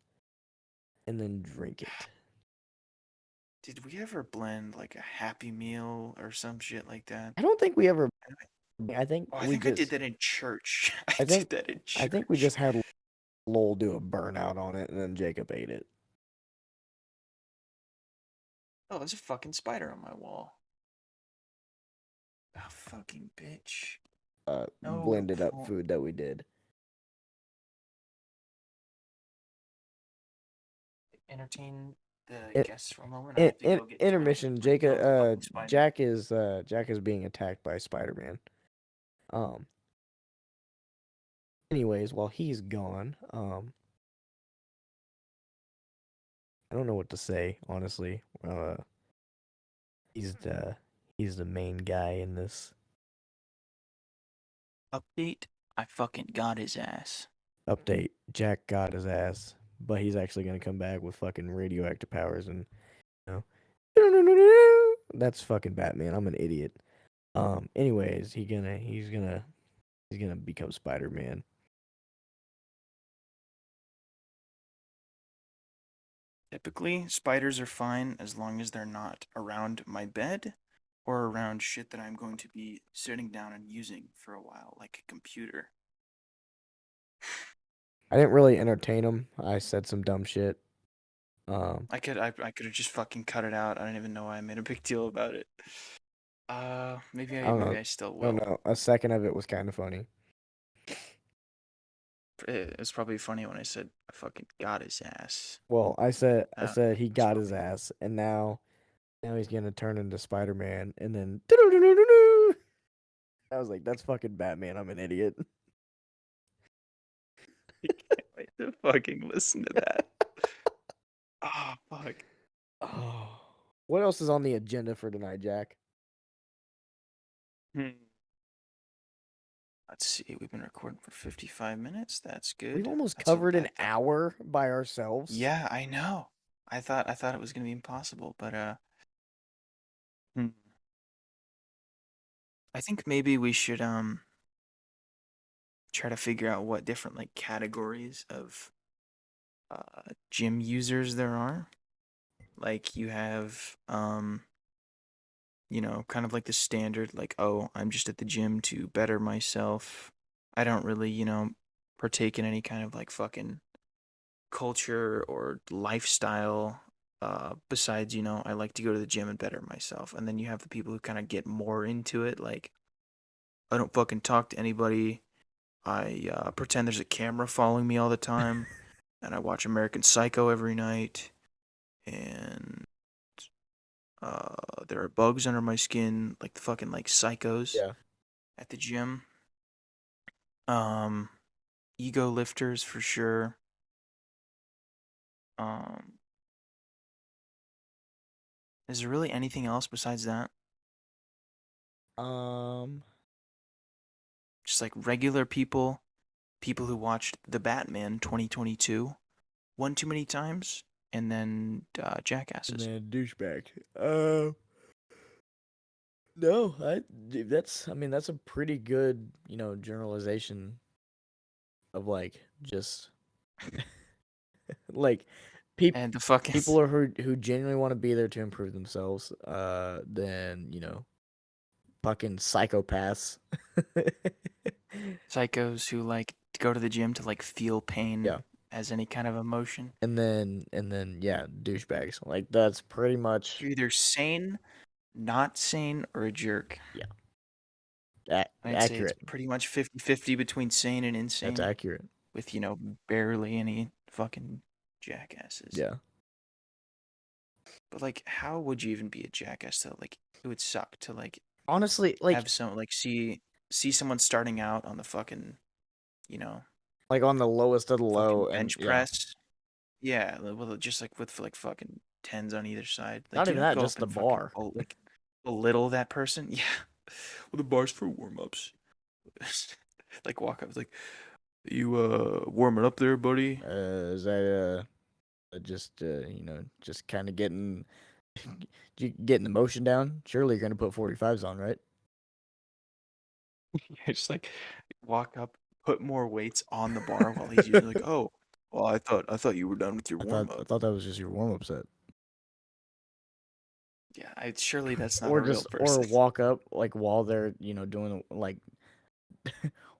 and then drink it. Did we ever blend like a Happy Meal or some shit like that? I don't think we ever. And I think Oh, I we think I did just. that in church. I I did think. that in I think we church. just had Lowell do a burnout on it, and then Jacob ate it. Oh, there's a fucking spider on my wall. Oh, fucking bitch. No, Blended up don't food that we did. entertain the In, guests for a moment. I have to go get toilet intermission. paper and kill Jacob. the fucking spider. Jack is being attacked by Spider Man. Um. Anyways, while he's gone, I don't know what to say honestly. He's the he's the main guy in this. Update. I fucking got his ass. Update: Jack got his ass, but he's actually gonna come back with fucking radioactive powers and you that's fucking Batman. I'm an idiot. Anyways, he's gonna become Spider Man. Typically, spiders are fine as long as they're not around my bed or around shit that I'm going to be sitting down and using for a while, like a computer. I didn't really entertain him. I said some dumb shit. Um, I could have just fucking cut it out. I don't even know why I made a big deal about it. I don't Maybe know. I still I don't will. know. A second of it was kind of funny. It's probably funny when I said I fucking got his ass. Well, I Uh, said he it's got his probably ass, and now he's gonna turn into Spider Man, and then I was like, that's fucking Batman. I'm an idiot. I can't wait to fucking listen to that. Oh fuck. Oh, what else is on the agenda for tonight, Jack? Hmm. Let's see. We've been recording for 55 minutes. That's We've good. almost That's a covered an that, that. hour by ourselves. Yeah, I know. I thought it was gonna be impossible, but hmm. I think maybe we should try to figure out what different like categories of gym users there are. Like you have kind of like the standard like, oh, I'm just at the gym to better myself. I don't really, partake in any kind of like fucking culture or lifestyle. Besides, I like to go to the gym and better myself. And then you have the people who kind of get more into it. Like, I don't fucking talk to anybody. I pretend there's a camera following me all the time. And I watch American Psycho every night. And there are bugs under my skin, like the fucking like psychos Yeah. at the gym. Um, ego lifters for sure. Um, is there really anything else besides that? Um. Just like regular people, people who watched The Batman 2022 one too many times, and then And jackasses. then douchebag. No, I mean that's a pretty good, generalization of like just like peop And the fucking people are who genuinely want to be there to improve themselves. Then fucking psychopaths. psychos who like go to the gym to like feel pain Yeah, as any kind of emotion. and then yeah, douchebags. Like that's pretty much You're either sane, not sane, or a jerk. yeah, I'd say it's accurate. pretty much 50-50 between sane and That's insane, accurate. with, barely any fucking jackasses. Yeah. But, like, how would you even be a jackass, though? Like, it would suck to, like, Honestly, like have some, like, see someone starting out on the fucking, you know, on the lowest of the fucking low, and bench yeah, press. Yeah, well, just, like, with, like, fucking tens on either side. Like, not you even don't that, go just up the and fucking, bar. like, belittle that person. Yeah. Well, the bar's for warm-ups. Like, walk up, like, you, warming up there, buddy? Is that just just kind of getting the motion down? Surely you're gonna put 45s on, right? Yeah, just like walk up, put more weights on the bar while he's using like, oh, well, I thought you were done with your I warm thought I up. thought that was just your warm up set. Yeah, surely that's not Or a real just or person. walk up like while they're doing like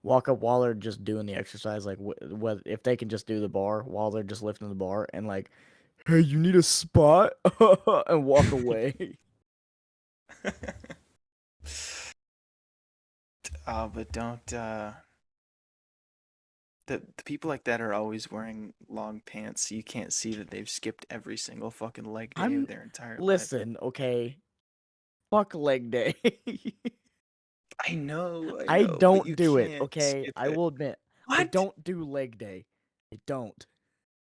walk up while they're just doing the exercise, like what if they can just do the bar while they're just lifting the bar, and like, hey, you need a spot, and walk away. But don't the people like that are always wearing long pants, so you can't see that they've skipped every single fucking leg day of I'm their entire life. Listen, okay, fuck leg day. I I know, but don't you do it, can't okay? skip I it. will admit, I What? don't do leg day. I don't.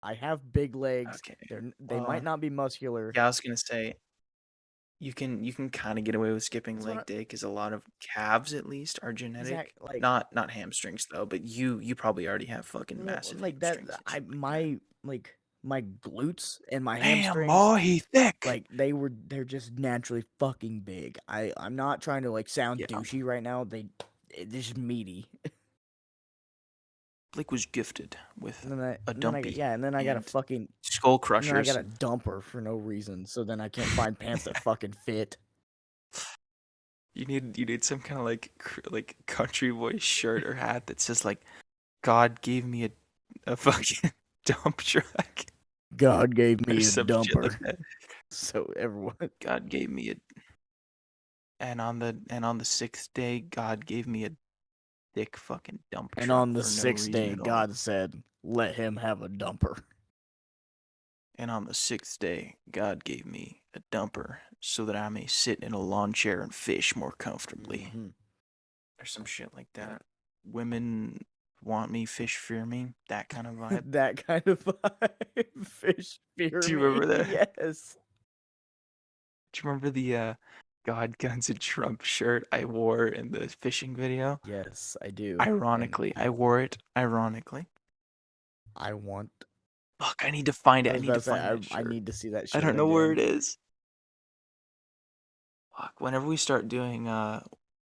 I have big legs. Okay. They might Well, not be muscular. yeah, I was gonna say you can kind of get away with skipping That's what leg day because a lot of calves at least are exact genetic. like Not hamstrings though, but you probably already have fucking well, massive like that. hamstrings and I shit like that. my glutes and my Damn, hamstrings, Ma, he thick. like they're just naturally fucking big. I'm not trying to like sound Yeah, douchey right now. They're just meaty. Blake was gifted with And then I a and then I dumpy yeah, and then I got a and fucking skull and then I got crushers. a dumper for no reason. So then I can't find pants that fucking fit. You need some kind of like like country boy shirt or hat that says like God gave me a fucking dump truck God gave or me a some shit like dumper. that. So everyone God gave me a and on the sixth day God gave me a thick fucking dump and truck on the for no 6th reason day at all. God said, "Let him have a dumper." And on the sixth day, God gave me a dumper so that I may sit in a lawn chair and fish more comfortably. Hmm. Or some shit like that. Women want me, fish fear me, that kind of vibe. That kind of vibe. Fish fear Do you me. remember that? Yes. Do you remember the God Guns and Trump shirt I wore in the fishing video? Yes, I do. And Ironically, I wore it ironically. I want Fuck, I need to find I it. I was need about to to say find that I shirt. need to see that I shirt don't know where it again. is. Fuck, whenever we start doing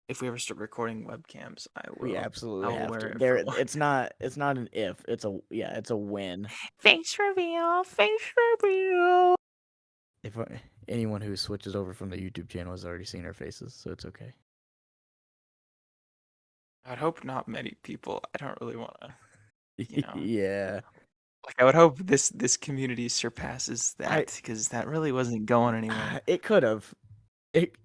if we ever start recording webcams, I We will I absolutely will have wear to. it for There one. it's not an if, it's a win. Face reveal, face reveal. If anyone who switches over from the YouTube channel has already seen our faces, so it's okay. I'd hope not many people. I don't really want to, Yeah. Like I would hope this community surpasses I that because that really wasn't going anywhere. it could have. It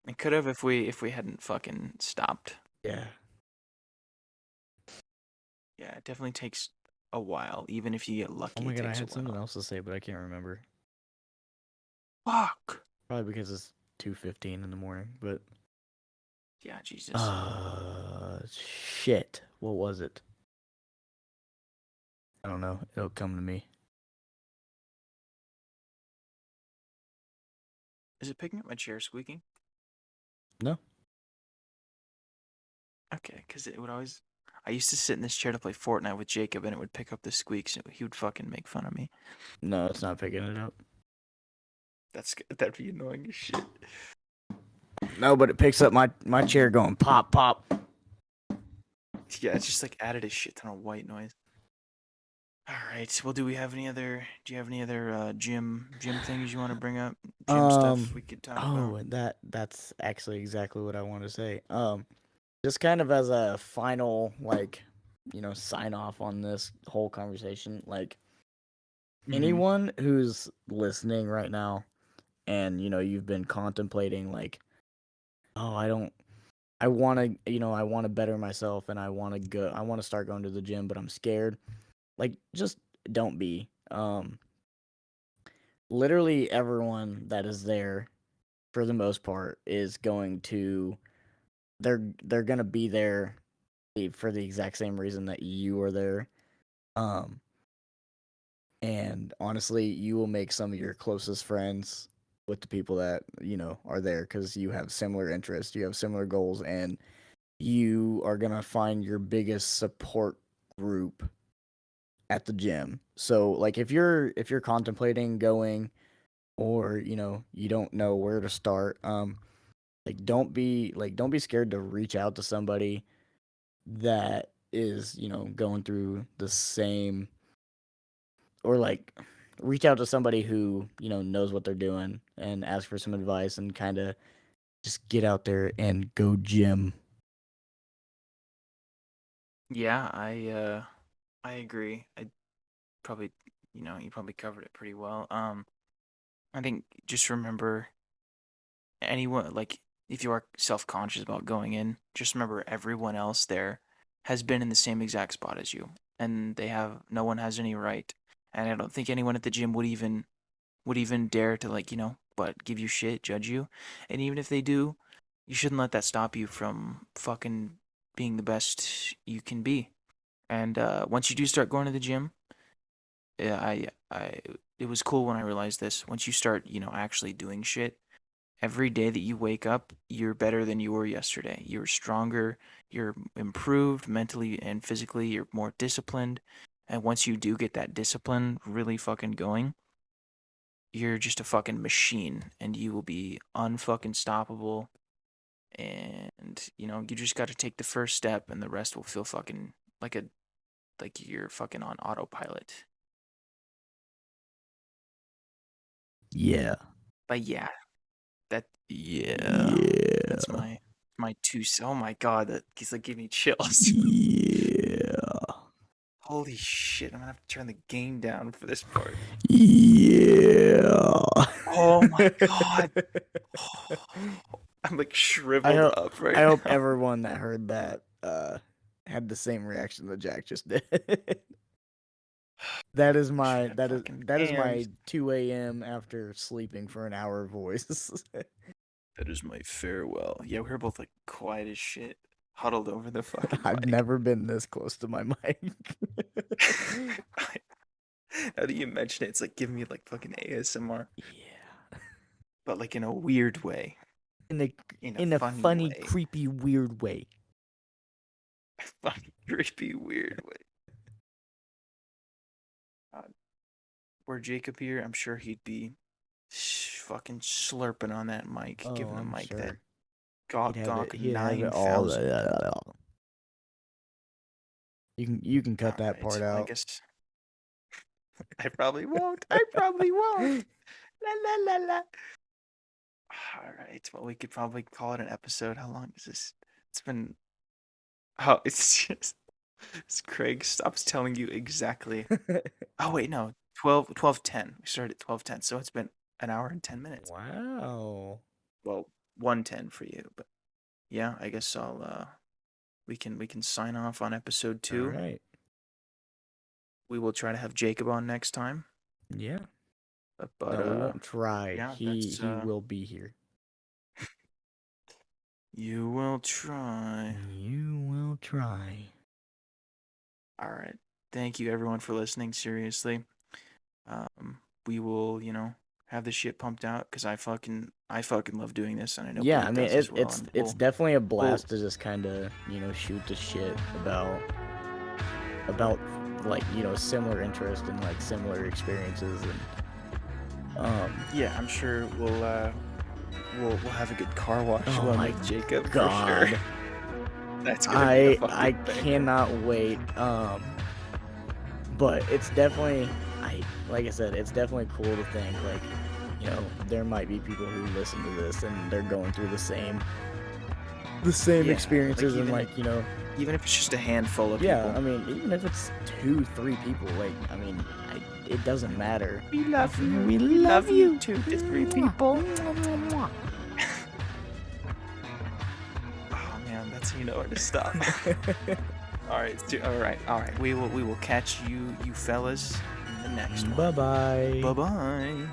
It could have if we hadn't fucking stopped. yeah. Yeah, it definitely takes a while. Even if you get Oh lucky, my it god, I takes a had something while. else to say, but I can't remember. Fuck. Probably because it's 2:15 in the morning. But Yeah, Jesus. shit. What was it? I don't know. It'll come to me. Is it picking up my chair squeaking? No, Okay, because it would always. I used to sit in this chair to play Fortnite with Jacob, and it would pick up the squeaks, and he would fucking make fun of me. no, it's not picking it up. That'd be annoying as shit. No, but it picks up my chair going pop pop. Yeah, it's just like added a shit ton of white noise. All right. Well, do we have any other? Do you have any other gym things you want to bring up? Gym stuff we could talk about. That's actually exactly what I want to say. Just kind of as a final sign off on this whole conversation, like Mm-hmm. anyone who's listening right now and you've been contemplating like, oh, I want to, I want to better myself and I want to start going to the gym, but I'm scared. Like just don't be. Literally everyone that is there for the most part is going to they're going to be there for the exact same reason that you are there. Um and honestly, you will make some of your closest friends with the people that, are there cuz you have similar interests, you have similar goals, and you are going to find your biggest support group at the gym. So like if you're contemplating going, or you don't know where to start, don't be scared to reach out to somebody that is going through the same, or like reach out to somebody who knows what they're doing and ask for some advice and kind of just get out there and go gym. Yeah, I agree. I probably you probably covered it pretty well. I think just remember anyone like if you are self-conscious about going in, just remember everyone else there has been in the same exact spot as you, and no one has any right. And I don't think anyone at the gym would even dare to but give you shit, judge you. And even if they do, you shouldn't let that stop you from fucking being the best you can be. And once you do start going to the gym, yeah, it was cool when I realized this. Once you start, actually doing shit, every day that you wake up, you're better than you were yesterday. You're stronger, you're improved mentally and physically, you're more disciplined. And once you do get that discipline really fucking going, you're just a fucking machine and you will be unfucking stoppable. And, you just got to take the first step and the rest will feel fucking like you're fucking on autopilot. Yeah. But yeah, yeah, that's Yeah. my oh my god, that he's like giving me chills. Yeah. Holy shit, I'm gonna have to turn the game down for this part. Yeah. Oh my god. I'm like I shriveled hope up I right hope now. everyone that heard that had the same reaction that Jack just did. that is Wish we my had that is fucking that is cams. my 2 a.m. after sleeping for an hour voice. That is my farewell. Yeah, we were both like quiet as shit, huddled over the fucking I've mic. never been this close to my mic. Now that you mention it, it's like giving me like fucking ASMR, Yeah. but like in a weird way, In a in a in a funny funny, way, creepy, weird way. a funny, creepy, weird way. Uh, were Jacob here, I'm sure he'd be fucking slurping on that mic, Oh, giving the I'm mic that sure. Gawk Gawk He'd have it all. 9000. You can cut All that part right, well, I out. guess I probably won't. I probably won't. La la la la. All right, well, we could probably call it an episode. How long is this? It's been. Oh, it's just. Craig stops telling you exactly. Oh wait, no, 12:10. We started at 12:10, so it's been an hour and 10 minutes. Wow. Well, 1:10 for you, but yeah, I guess we can sign off on episode All 2. right. We will try to have Jacob on next time. Yeah. But No, we won't try. yeah, He will be here. You will try. You will try. All right. Thank you everyone for listening. Seriously. We will, have the shit pumped out because I fucking love doing this, and I know Yeah, Pete I mean does as well. it's definitely a blast to just kind of shoot the shit about like similar interest and like similar experiences and yeah, I'm sure we'll have a good car wash oh one my with Jacob God. for sure. That's gonna be a fucking I thing. cannot wait. But it's definitely like I said, it's definitely cool to think like there might be people who listen to this and they're going through the same Yeah, experiences like and like even if it's just a handful of people. I mean, even if it's 2-3 people, like I mean, it doesn't matter. We love you. We love you. 2 to 3 people. Oh man, that's where to stop. All right. We will catch you fellas in the next one. Bye bye. Bye bye.